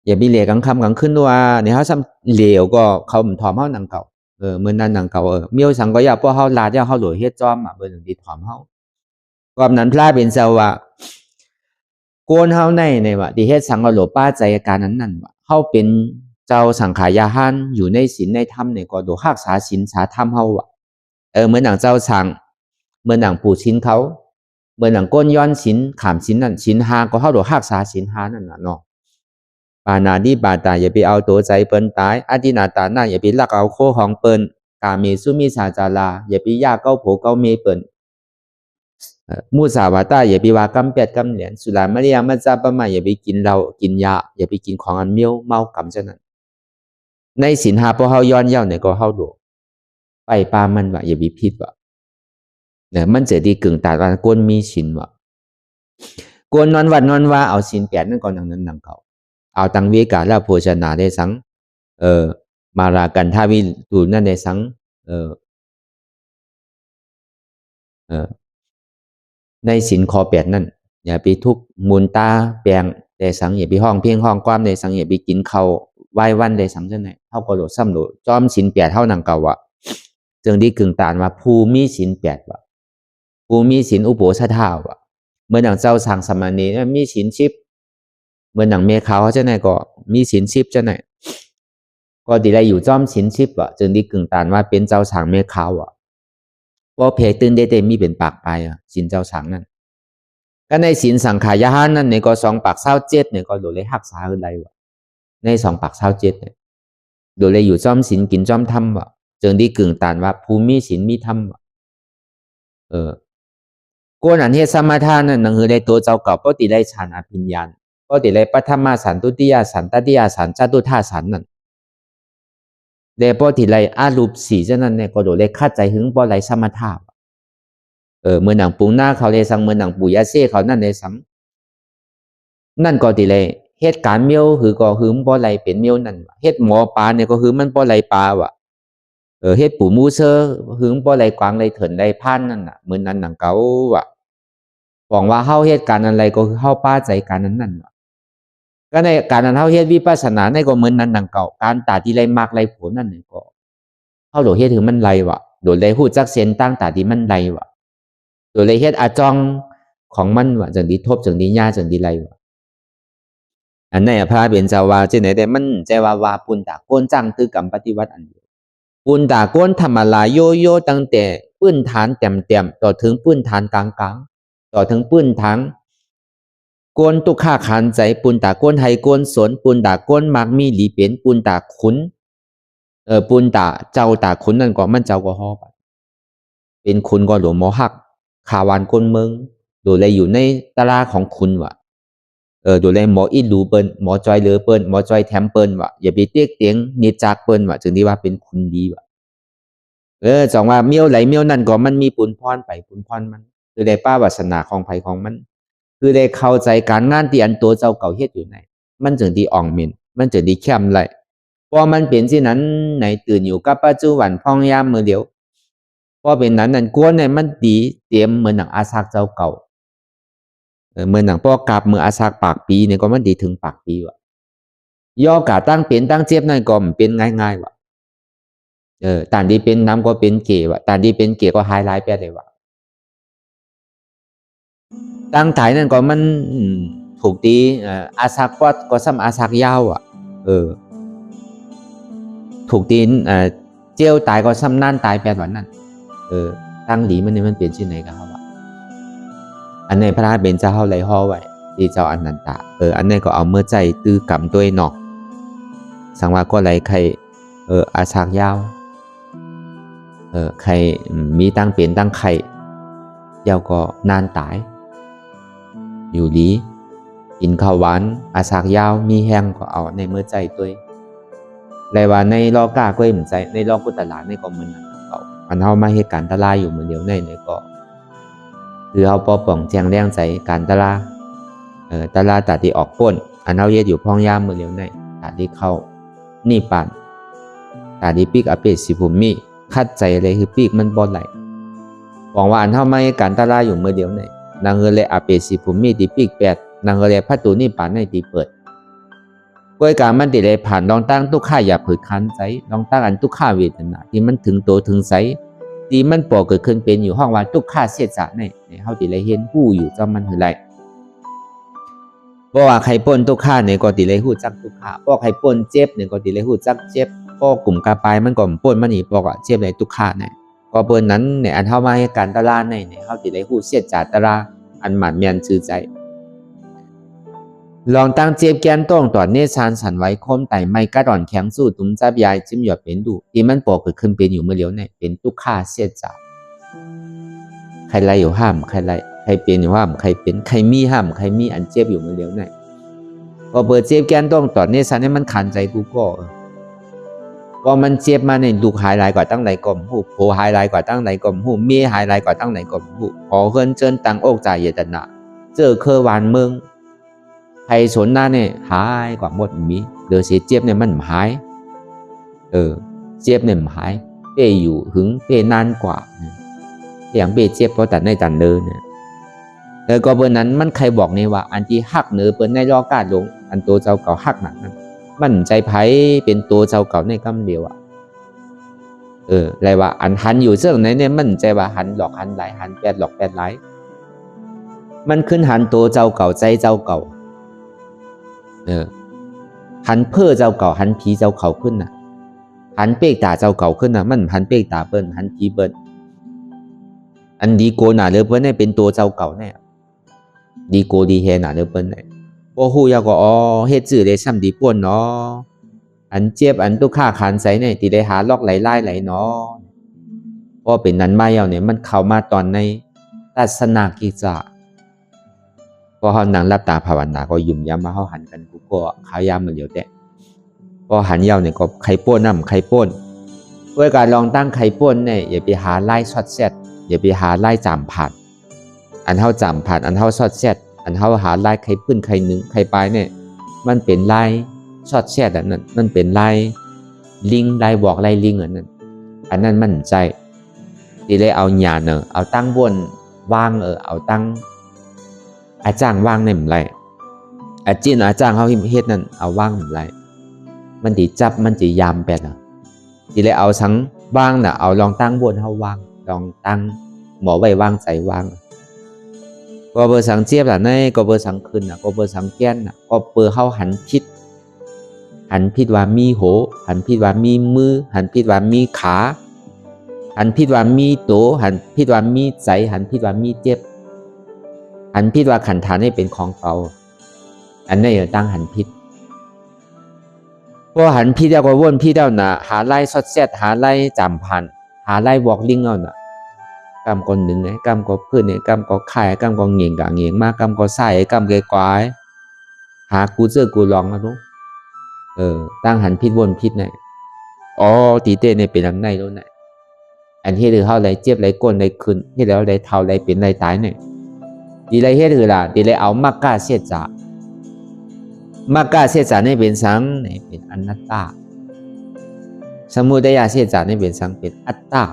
อย่าไปเลวกลางค่ำกลางคืนด้วยเนี่ยเขาซ้ำเลวก็เขาถอมเขาหนังเก่าเมื่อนั้นหนังเก่าเมียวสังก็อย่าพอเขาลาดเขาหลุดเฮ็ดจอมเบอร์หนึ่งตีถอมเขาก่อนนั้นพระเป็นเจ้าว่าโกนเขาในว่าที่เฮ็ดสังก็หลุดป้าใจการนั้นว่าเขาเป็นเจ้าสังขายาหันอยู่ในศีลในธรรมเนี่ยก็ดูรักษาศีลษาธรรมเขาว่ะเหมือนหนังเจ้าสังเมื่อหนังปู่ชิ้นเขาเมื่อหนังก้นย้อนชิ้นขามชิ้นนั่นชิ้นหาก็เข้าโดหักษาชิ้นหานั่นน่ะเนาะปานาดีบาตาอย่าไปเอาตัวใจเปิ้นตายอธินาตาหน้าอย่าไปลักเอาโคของเปิ้นกาเมสุมิสาจาราอย่าไปยากเก้าโผเก้าเมเปิ้น มูสาวาตาอย่าไปว่ากำเป็ดกำเหรียญสุรามาเรียมาจาปมาอย่าไปกินเหล้ากินยาอย่าไปกินของอันเมาเมากำฉะนั้นในศีลหาพอเฮาย้อนเย้าเนี่ยก็เฮาดูไปปามันว่าอย่าไปผิดว่าเนี่ยมันจะดีกึ่งตาดว่ากวนมีศีลว่ากวนนอนวันนอนว่าเอาศีล8นั่นก่อนดังนั้นดังเก่าเอาตังเวกาลาโภชนาได้สังมารากันทาวิตูนั่นได้สังในศีลข้อ8นั่นอย่าไปทุกมูลตาแปลงได้สังอย่าไปห้องเพียงห้องความได้สังอย่าไปกินข้าวไหว้วันได้สังจังไหนเฮาก็โดดซ้ำโดดจอมศีล8เท่านังเก่าว่ะจึงดีกึ่งตานว่าภูมิศีล8ว่ะภูมิศีลอุโบสถาว่ะเมื่อดังเจ้าสั่งสมณีมีศีล10เมื่อดังเมฆเขาจังไหนก็มีศีล10จังไหนก็ดีได้อยู่จอมศีล10ว่ะจึงดีกึ่งตานว่าเป็นเจ้าสั่งเมฆเขาว่ะพอเพตื่นได้มีเป็นปากไปศีลเจ้าสั่งนั่นก็ในศีลสังขายานนั่นในก็2 ปาก27เนี่ยก็โดยเลยรักษาอะไรวะใน2 ปาก27เนี่ยโดยเลยอยู่จอมศีลกินจอมธรรมว่ะจึงดีกึ่งตานว่าภูมิศีลมีธรรมว่ะกวนอันเฮ็ดสมาทานนั่นหนังหือได้ตัวเจ้าเก่าปกติได้ฌานอภิญญาปกติได้ปัทมาสันตุติยสันตติยสันจตุธาสันนั่นได้ปกติได้อารูป4จังนั้นเนี่ยก็โดยเลยคัดใจหึงบ่ไหลสมาทาเมื่อหนังปุงหน้าเขาเลยสังเมื่อหนังปุยาเซ่เขานั่นเลยสังนั่นก็ติเลยเหตุการณ์เมียวคือก็คือบ่ไหลเป็นเมียวนั่นเฮ็ดหมอปลาเนี่ยก็คือมันบ่ไหลปลาว่ะเฮ็ดปู่มูเซอร์คือบ่ไหลกวางไหลเถินไหลพานนั่นน่ะเหมือนนั้นหนังเก่าว่ะหวังว่าเฮาเฮ็ดการอะไรก็คือเฮาป้าใจการนั้นนั่นว่ะก็ในการนั้นเฮาเฮ็ดวิปัสสนาในก็เหมือนนั้นหนังเก่าการตาที่ไหลมากไหลผลนั่นก็เฮาโดดเฮ็ดถึงมันไหลว่ะโดดไหลฮู้จักเส้นตั้งตาที่มันไหลว่ะโดยเลยเฮ็ดอาจองของมันว่าจังดีทบจังดีญาจังดีไรว่าอันไหนพระเป็นเจ้าว่าจังไหนแต่มันใจว่าปุณตาโกนจังคือกรรมปฏิวัติอันเดียวปุณตาโกนธรรมลาโยโย่ตั้งแต่ปื้นฐานเต็มต่อถึงปื้นฐานกลางต่อถึงปื้นฐานโกนตุค่าขันใจปุณตาโกนไทยโกนสนปุณตาโกนมักมีหลีเป็นปุณตาขุนปุณตาเจ้าตาขุนนั่นก็มันเจ้าก็ฮอไปเป็นขุนก็หลวงหมอฮักขาวานคนเมืองโดยเลยอยู่ในตารางของคุณว่ะโดยเลยหมออินดูเปิ้นหมอจอยเหลือเปิ้นหมอจอยแถมเปิ้นว่ะอย่าไปเตี้ยเตียงนิจากเปิ้นว่ะจึงที่ว่าเป็นคุณดีว่ะจังว่าเมียวไหลเมียวนั่นก็มันมีปุนพรไปปุนพรมันคือได้ป้าวาสนาของไผของมันคือได้เข้าใจการงานที่อันตัวเจ้าเก่าเฮ็ดอยู่ไหนมันจึงดีอ่องเม่นมันจึงดีเข้มไหลพอมันเป็นที่นั้นในตื่นอยู่กับปัจจุบันพองยามมือเดียวพอเป็นนั้นนั่นกวนเนี่ยมันดีเตรียมเหมือนหนังอาซักเจ้าเก่าเหมือนหนังพอกาบมืออาซักปากปีเนี่ยก็มันดีถึงปากปีว่ะย่อกาตั้งเป็นตั้งเจ็บนั่นก็มันเป็นง่ายๆว่ะตานดีเป็นน้ำก็เป็นเก๋ว่ะตานดีเป็นเก๋ก็ไฮไลท์ไปเลยว่ะตั้งถ่ายนั่นก็มันถูกดีอาซักก็ซ้ำอาซักยาวอ่ะถูกดีเจียวตายก็ซ้ำนั่นตายแปดวันนั่นตั้งหลีมันเนี่ยมันเปลี่ยนชื่อไหนกันครับอันนี้พระเป็นเจ้าเฮาไหลห่อไว้ที่เจ้าอนันตะอันนี้ก็เอาเมื่อใจตื้อกำตัวหนอกสังว่าก็ไหลใครอาชากยาวใครมีตั้งเปลี่ยนตั้งไข่ยาวก็นานตายอยู่ดีกินข้าวหวานอาชากยาวมีแห้งก็เอาในเมื่อใจตัวเลยว่าในโลกาก็เหมือนใจในโลกุตละในก็เหมือนอันเฮามาเหตุการณ์ตะลาอยู่เหมือนเดียวในก็คือเฮาปอป่องแจงแรงใจการตะลาตะลาตัดที่ออกป้นอันเฮาเฮ็ดอยู่พ้องยามเหมือนเดียวในตัดที่เข้านี่ปานตัดที่ปีกอเปสิภูมิคัดใจเลยคือปีกมันบ่ไหลหวังว่าอันเฮามาเหตุการณ์ตะลาอยู่เหมือนเดียวในนางเฮเลยอเปสิภูมิที่ปีก8นางเฮเลยพัตูนี่ปานในที่เปิดกวยการมันติเลยผ่านลองตั้งทุกข้าอย่าผืดคันใจลองตั้งอันทุกข้าเวทนาที่มันถึงโตถึงไสที่มันปอเกิดขึ้นเป็นอยู่ห้องว่าทุกข้าเสียจะในเฮาติเลยเห็นผู้อยู่จำมันหือไรบ่ว่าใครป่นทุกข้าเนี่ยก็ติเลยฮู้จักทุกข้าบ่ใครป่นเจ็บเนี่ยก็ติเลยฮู้จักเจ็บบ่กลุ่มกาปายมันก็ป่นมันนี่บอกว่าเจ็บในทุกข้าเนี่ยก็เปิ้นนั้นเนี่ยอันเฮามาให้การตะลาในเฮาติเลยฮู้เสียจะตะลาอันหมันแม่นชื่อใจลองตั้งเจ็บแกนต้องตอดเนชานสันไว้คมไต่ไม้กระดอนแข็งสู้ตุ้มจับยายจิ้มหยอดเป็นดูที่มันปอกเกิดขึ้นเป็นอยู่เมื่อเลี้ยวเนี่ยเป็นทุกข้าเสียจาใ ใครไล่อยู่ห้ามใครไล่ใครเป็นอยู่ห้ามใครเป็นใครมีห้ามใครมีอันเจ็บอยู่มันเลี้ยวไหนพอเปิดเจ็บแกนต้องตอดเนี่ยสันให้มันขันใจกูก็พอมันเจ็บมาเนี่ยลูกหายหลายกว่าตั้งไหนก่อมหูโผหายหลายกว่าตั้งไหนก่อมหูเมียหายหลายกว่าตั้งไหนก่อมหูพอเฮินเจินตังอกจ่ายเยตนาเจอเคอวานเมืองใครสนหน้าเนี่ยหายกว่าหมดมีเดี๋ยวเสียเจ็บเนี่ยมันหายเจ็บเนี่ยหายเป้อยู่หึงเป้นานกว่าอย่างเป้เจ็บเพราะตัดในตันเดินเนี่ยแล้วก็เบอร์นั้นมันใครบอกเนี่ยว่าอันที่หักเนื้อเปิ้นในรอกาดลงอันตัวเจ้าเก่าหักหนักนั้นมันใจไผ่เป็นตัวเจ้าเก่าในคำเดียวอะไรว่าอันหันอยู่เรื่องไหนเนี่ยมันใจว่าหันหลอกหันหลายหันแปดหลอกแปดหลายมันขึ้นหันตัวเจ้าเก่าใจเจ้าเก่าหันเพื่อเจ้าเก่าหันผีเจ้าเก่าขึ้นน่ะหันเปกตาเจ้าเก่าขึ้นน่ะมันหันเปกตาเปิ้นหันผีเปิ้นอันดีโกหนาเลือเปิ้นเนี่ยเป็นตัวเจ้าเก่าแน่ดีโกดีเฮหนาเลือเปิ้นเนี่ยบ่ฮู้ยาก็เฮ็ดจื้อได้ซ้ำดีป่วนเนาะอันเจ็บอันตุค่าขันใสเนี่ยที่ได้หาลอกไหลไหลเนาะพอเป็นนั้นมาแล้วเนี่ยมันเข้ามาตอนในทัศนกิจจะพอเฮานั่งหลับตาภาวนาก็ยุ่มยามมาเฮาหันกันกูก็ขายามมันเดียวแต่พอหันยาวเนี่ยก็ไข่ป่นน้ำไข่ป่นด้วยการลองตั้งไข่ป่นเนี่ยอย่าไปหาไล่ช็อตแซดอย่าไปหาไล่จามผ่านอันเฮาจามผ่านอันเฮาช็อตแซดอันเฮาหาไล่ไข่พื้นไข่หนึ่งไข่ปลายเนี่ยมันเป็นไล่ช็อตแซดอันนั้นมันเป็นไล่ลิงไล่บอกไล่ลิงอันนั้นมั่นใจที่เลยเอาหยาเนอะเอาตั้งบนวางเอาตั้งอาจารย์วางในหมู่ไรอาจีนอาจารย์เขาเฮ็ดนั่นเอาวางหมู่ไรมันดีจับมันจียามแปดอ่ะทีเลยเอาสังวางน่ะเอาลองตั้งบนเขาวางลองตั้งหมอไว้วางใจวางก็เบอร์สังเจี๊ยบล่ะในก็เบอร์สังคืนน่ะก็เบอร์สังแก้นน่ะก็เบอร์เขาหันผิดว่ามีโหหันผิดว่ามีมือหันผิดว่ามีขาหันผิดว่ามีโตหันผิดว่ามีใจหันผิดว่ามีเจ็บหันผิดว่าขันฐานให้เป็นของเก่าอันนี้ตั้งหันผิดพอหันผิดแล้วก็วนผิดแล้วนะหาไล่ซอดแซดหาไล่จำพันหาไล่บอกลิงเอาน่ะกำก่อนหนึ่งไงกำก่อเพื่อนเนี่ยกำก่อข่ายกำก่อเงียงกะเงียงมากกำก่อใส่กำเกยกวายหากูเจอกูลองมาดูตั้งหันผิดวนผิดเนี่ยตีเต้เนี่ยเป็นลำในแล้วเนี่ยอันที่หรือเขาไรเจ็บไรก้นไรขึ้นที่แล้วไรเท่าไรเป็นไรตายเนี่ยดีไรเฮ็ดคือล่ะดีไรเอามักกะเสียจ่ามักกะเสียจ่านี่เป็นสังนี่เป็นอนัตตาสมุทัยเสียจ่านี่เป็นสังเป็นอัตตา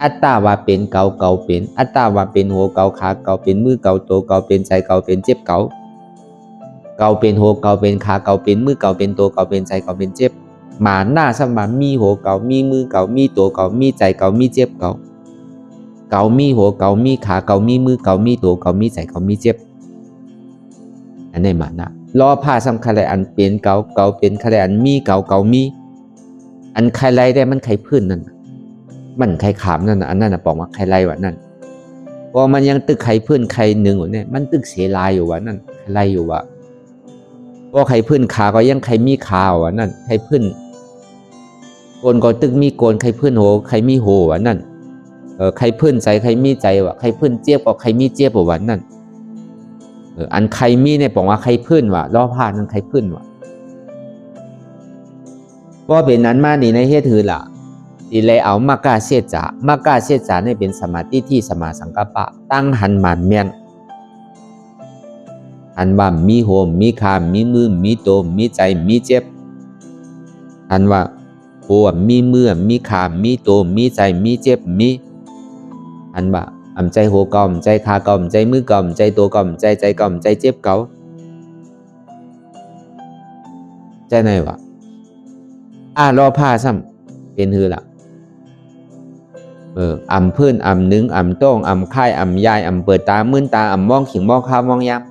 อัตตาว่าเป็นเก่าเป็นอัตตาว่าเป็นหัวเก่าขาเก่าเป็นมือเก่าตัวเก่าเป็นใจเก่าเป็นเจ็บเก่าเป็นหัวเก่าเป็นขาเก่าเป็นมือเก่าเป็นตัวเก่าเป็นใจเก่าเป็นเจ็บหมาหน้าสมานมีหัวเก่ามีมือเก่ามีตัวเก่ามีใจเก่ามีเจ็บเก่ามีหัวเก่ามีขาเก่ามีมือเก่ามีตัวเก่ามีใจเก่ามีเจ็บอันนี้หมาหน้ารอผ้าสำคัญอะไรอันเป็นเก่าเป็นอะไรอันมีเก่ามีอันใครไรได้มันใครพื้นนั่นมันใครขามนั่นอันนั้นบอกว่าใครไรวะนั่นพอมันยังตึกใครพื้นใครหนึ่งวะเนี่ยมันตึกเสียลายอยู่วะนั่นใครไรอยู่วะพอใครพื้นขาก็ยังใครมีขาวะนั่นใครพื้นโกนก็ตึกมีโกนใครพื้นโหใครมีโหวะนั่นใครพื้นใจใครมีใจวะใครพื้นเจี๊ยบก็ใครมีเจี๊ยบวะนั่นอันใครมีเนี่ยบอกว่าใครพื้นวะล้อผ้านั้นใครพื้นวะก็เป็นนั้นมานี่ในเฮ็ดถือล่ะดีเลยเอามักกะเสียจ่ามากกะเสียจ่าเนี่ยเป็นสมาธิที่สมาสังกัปปะตั้งหันหมันเมียนอันว่ามีโหมมีขามีมือมีโตมีใจมีเจ็บอันว่าโหมีมือมีขามีโตมีใจมีเจ็บมีอันว่าอำใจโหก่อมใจขาก่อมใจมือก่อมใจตัวก่อมใจก่อมใจเจ็บเก่าใจไหนวะรอผ้าซ้ำเป็นหือละอำพื้นอำนึงอำต้องอำค่ายอำยายอำเปิดตามื่นตาอำมองขิงมองข้าวมองยาม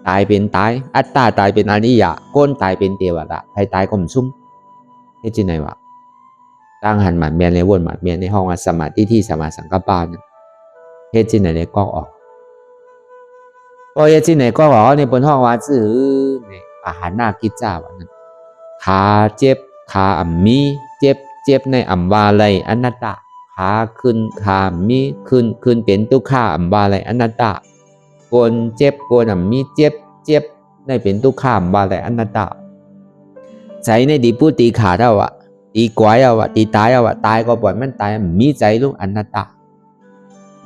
ตายเป็นตายอัตตาตายเป็นอริยะก้นตายเป็นเทวดาใครตายก็มซุ่มเฮ็ดจังได๋วะตั้งหันหมัดเมียนในวนหมัดเมียนในห้องสมาธิที่สมาสังกัปปะเนี่ยเฮ็ดจังได๋ได้ก็ออกพอเฮ็ดจังได๋ก็ออกในบนห้องว่าซื่อนี่อาหารนากิจจาว่านั้นขาเจ็บขาอำมีเจ็บในอำวาไลอนัตตาข ขาขึ้นขามีขึ้นเป็นทุกขาอัมบาลัยอนัตตาโกนเจ็บโกนมีเจ็บในเป็นทุกขาอัมบาลัยอนัตตาใจในดีพูดตีขาดเอาอะตีกวายเอาอะตีตายเอาอะตายก็ปล่อยมันตายมีใจลูกอนัตตา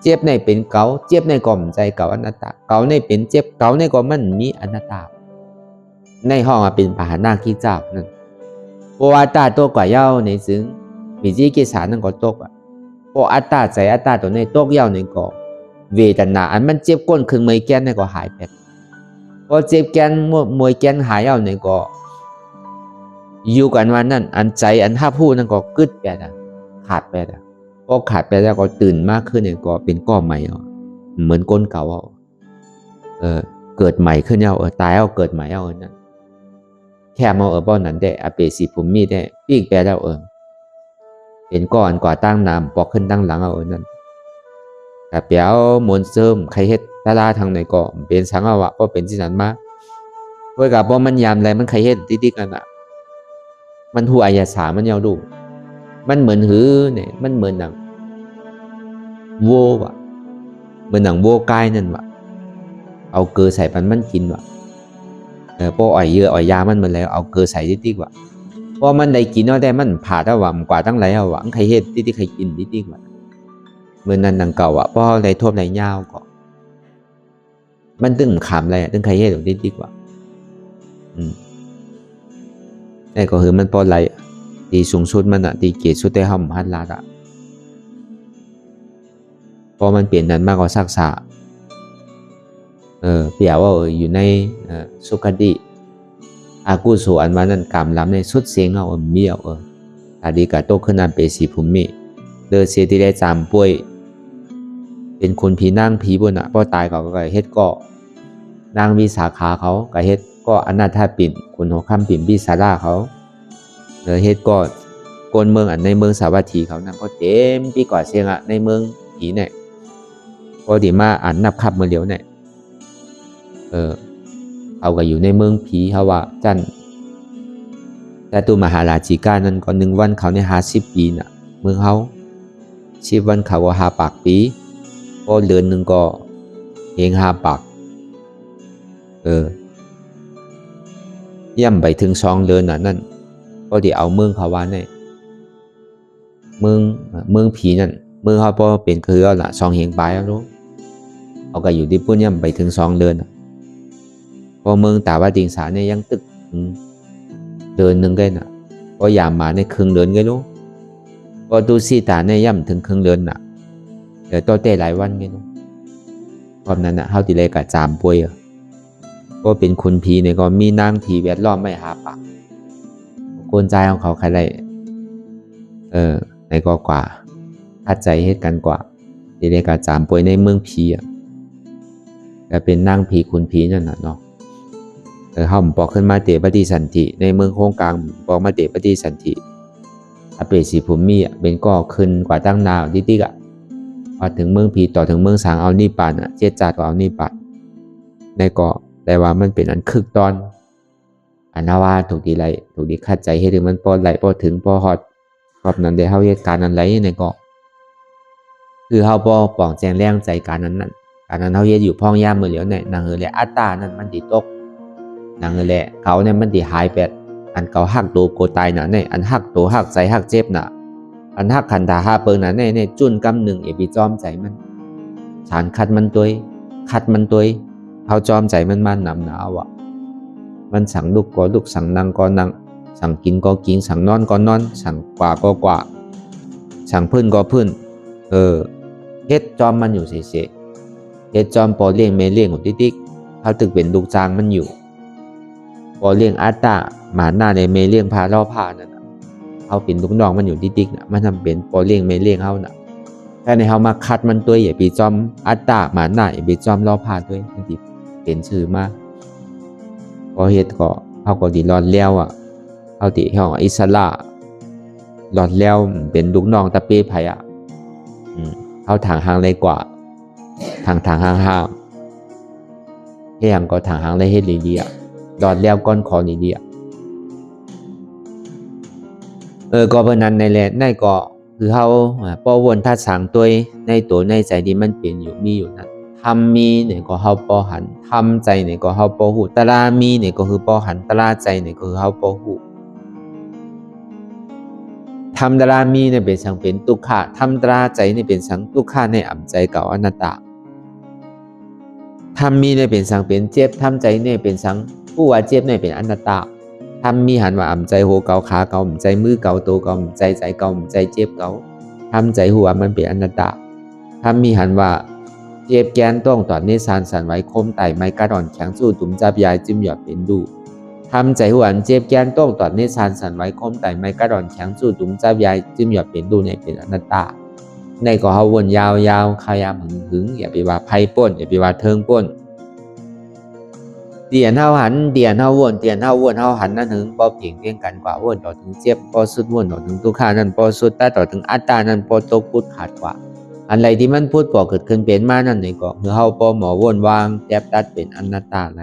เจ็บในเป็นเก่าเจ็บในก็มใจเก่าอนัตตาเก่าในเป็นเจ็บเก่าในก็มันมีอนัตตาในห้องเป็นปหานาคีเจ้านั่นเพราะอัตตาตัวกว่าเย้าในซึ่งมีจีกิสานั่นก็ตกอ่ะเพราะอัตตาใจอัตตาตัวในตกเย้าในก็เวทนาอันมันเจ็บก้นขึ้นมวยแกนในก็หายไปพอเจ็บแกนมวยแกนหายเย้าในก็อยู่กันวันนั้นอันใจอันห้าผู้นั่นก็กึดไปนะขาดไปนะก็ขาดไปแล้วก็ตื่นมากขึ้นเนี่ยก็เป็นก้อนใหม่เหมือนก้นเก่าเกิดใหม่ขึ้นเอาตายเอาเกิดใหม่เอานั่นแค่มาป้อนนั้นได้อเปสีภูมิได้ปีกแปลแล้วเป็นก้อนกว่าตั้งน้ำปอกขึ้นตั้งหลังเอานั่นแต่เปียวมนเสริมใครเฮ็ดตาลาทางไหนก็เป็นสังเอาก็เป็นที่นั้นมาเพื่อกับว่ามันยามอะไรมันใครเฮ็ดติ๊กกันอ่ะมันหัวอายาสามันยาวดูมันเหมือนหือเนี่ยมันเหมือนหนังโววะเหมือนหนังโวกายนั่นวะเอาเกลือใส่มันกินวะพออ่อยเยอะอ่อยยามันเหมือนแล้วเอาเกลือใส่ติ๊กวะพอมันได้กินเอาได้มันผ่าถ้าว่ากว่าตั้งไรเอาวะใครเฮ็ดติ๊กใครกินติ๊กวะเหมือนนั้นหนังเก่าอ่ะพออะไรทบอะไรยาวก็มันตึงขำอะไรตึงใครเฮ็ดติ๊กวะนี่ก็คือมันพอไรตีสูงสุดมันอ่ะตีเกียรติสุดได้ห้องพันล้านอ่ะพอมันเปลี่ยนนั้นมากกว่าซักษาเปรียบว่าอยู่ในสุขติอากุศลอันว่านั้นกรรมล้ำในสุดเสียงเอาเมียวอาดีกาโตขึ้นนานเปสีภูมิเดินเสียที่ได้จำป่วยเป็นคนผีนั่งผีบนอ่ะพอตายเขาก็เฮ็ดก็นางวิสาขาเขาก็เฮ็ดก็อนาถาปิ่นคนหัวค่ำปิ่นวิสาราเขาเฮ็ดก็กนเมืองอันในเมืองสาวัตถีเขานั่นก็เต็มที่ก่อเสียงอ่ะในเมืองผีเนี่ยพอดีมาอันนับขับเมื่อเดียวเนี่ยเอาก็อยู่ในเมืองผีเขาว่าจันแต่ตัวมหาราชิกานั้นก็1 วันเขาใน50 ปีน่ะเมืองเขา10 วันเขาก็5 ปากปีพอเดือนหนึ่งก็เฮง5 ปากย่ำไปถึง2 เดือนน่ะนั่นก็ที่เอาเมืองเขาว่าเนี่ยเมืองผีนั่นเมืองเขาพอเป็นคือเอาละ2 เฮงปลายแล้วรู้เอาก็อยู่ที่ปุ่นย่ำไปถึง2 เดือนพอเมืองตาวาติงสาเนี่ยยังตึกเดือนหนึ่งได้น่ะก็ยามมาในครึ่งเดือนไงรู้พอดูซีตาเนี่ยย่ำถึงครึ่งเดือนน่ะเดี๋ยวต่อเตะหลายวันไงรู้ตอนนั้นน่ะเฮาติเลยกะจามป่วยก็เป็นคนผีเนี่ยก็มีนางผีแวดล้อมไม่หาปากโกนใจของเขาใครได้ในก็กว่าคัดใจเฮ็ดกันกว่าติเลยกะจามป่วยในเมืองผีแต่เป็นนางผีคุณผีนั่นน่ะเนาะเฮาบอกขึ้นมาเตปฏิสันติในเมืองโคงกลางบอกมาเตปฏิสันติอเปสีภูมิเป็นก็ขึ้นกว่าตั้งนาวติ๊กพอถึงเมืองผีต่อถึงเมืองสางเอานิพพานเจตจาดเอานิพพานในก็แต่ว่ามันเป็นอันคึกตอนอันนาว่าถูกดีไรถูกดีคัดใจให้ถึงมันพอไหลพอถึงพอฮอดรอบนั้นได้เฮาเหตุการณ์นั้นไรในก็คือเฮาบ่ปองแจงแรงใจการนั้นการนั้นเฮาเฮ็ดอยู่พ้องย่ามมื้อเหลียวเนี่ยนางแหละอัตตานั้นมันสิตกนางแหละเขาเนี่ยมันสิหายไปอันเก่าฮักโตโกตายน่ะเนี่ยอันฮักโตฮักใจฮักเจ็บน่ะอันฮักขันธาหาเปิงน่ะเนี่ยจุนกำหนึ่งไปจอมใจมันฉานคัดมันตัวเฮาจอมใจมันนำหนาวมันสั่งลูกก็ลูกสั่งนางก็นางสั่งกินก็กินสั่งนอนก็นอนสั่งกว่าก็กว่าสั่งพื้นก็พื้นเฮ็ดจอมมันอยู่เฉยๆเฮ็ดจอมปอเลี้ยงแม่เลี้ยงของติ๊กเฮาตึกเป็นลูกจ้างมันอยู่ปอเลี้ยงอัตตาหมาหน้าในแม่เลี้ยงพาล่อพานั่นน่ะเฮาเป็นลูกน้องมันอยู่ติ๊กน่ะมันทำเป็นปอเลี้ยงแม่เลี้ยงเฮาน่ะถ้าในเฮามาคัดมันตัวอย่าไปจอมอัตตาหมาหน้าอย่าไปจอมล่อพาด้วยมันสิเป็นชื่อมาพอเฮ็ดก็เฮาก็ดีรอดแล้วเฮาติเฮาอิสระรอดแล้วเป็นลูกน้องตะเป้ไผเฮาทางหางเลยกว่าทางห่างๆเฮ็ดหยังก็ทางหางเลยเฮ็ดดีๆรอดแล้วก้อนคอดีๆก็เพราะนั้นในแลในก็ คือเฮาป้อวนทัดสางตัวในตัวในใจที่มันเป็นอยู่มีอยู่นั้นทำมีเนี่ยก็เฮาป้อหันทำใจเนี่ยก็เฮาป้อหูตะลามีเนี่ยก็คือป้อหันตะลาใจเนี่ยก็คือเฮาป้อหูทำตะลามีเนี่ยเป็นสังเป็นทุกขะทำตะลาใจเนี่ยเป็นสังทุกขะในอ่ำใจเก่าอนัตตาทำมีเนี่ยเป็นสังเป็นเจ็บทำใจเนี่ยเป็นสังผู้ว่าเจ็บเนี่ยเป็นอนัตตาทำมีหันว่าอ่ำใจโหเก่าขาเก่าอ่ำใจมือเก่าโตเก่าอ่ำใจใจเก่าอ่ำใจเจ็บเก่าทำใจหัวมันเป็นอนัตตาทำมีหันว่าเจ็บแกนต้องตอดเนสานสันไว้คมไต่ไม้กระดอนแข็งสู้ตุ่มจับยายจิ้มหยอดเป็นดูทำใจหัวเจ็บแกนต้องตอดเนสานสันไว้คมไต่ไม้กระดอนแข็งสู้ตุ่มจับยายจิ้มหยอดเป็นดูเนี่ยเป็นอนัตตาในก็เฮาวนยาวๆขยามหึงอย่าไปว่าไพ่ป้นอย่าไปว่าเทิงป้นเดียนเฮาหันเดียนเฮาวนเดียนเฮาวนเฮาหันนั่นถึงบ่เพียงเพียงกันกว่าวนต่อถึงเจ็บบ่สุดวนต่อถึงทุกขานั้นบ่สุดแต่ต่อถึงอัตตานั้นบ่ตกพุดขาดกว่าอะไรที่มันพูดปอเกิดขึ้นเป็นมานั่นนี่ก็คือเฮาบ่หมอวนวางแยบตัดเป็นอนัตตาไหล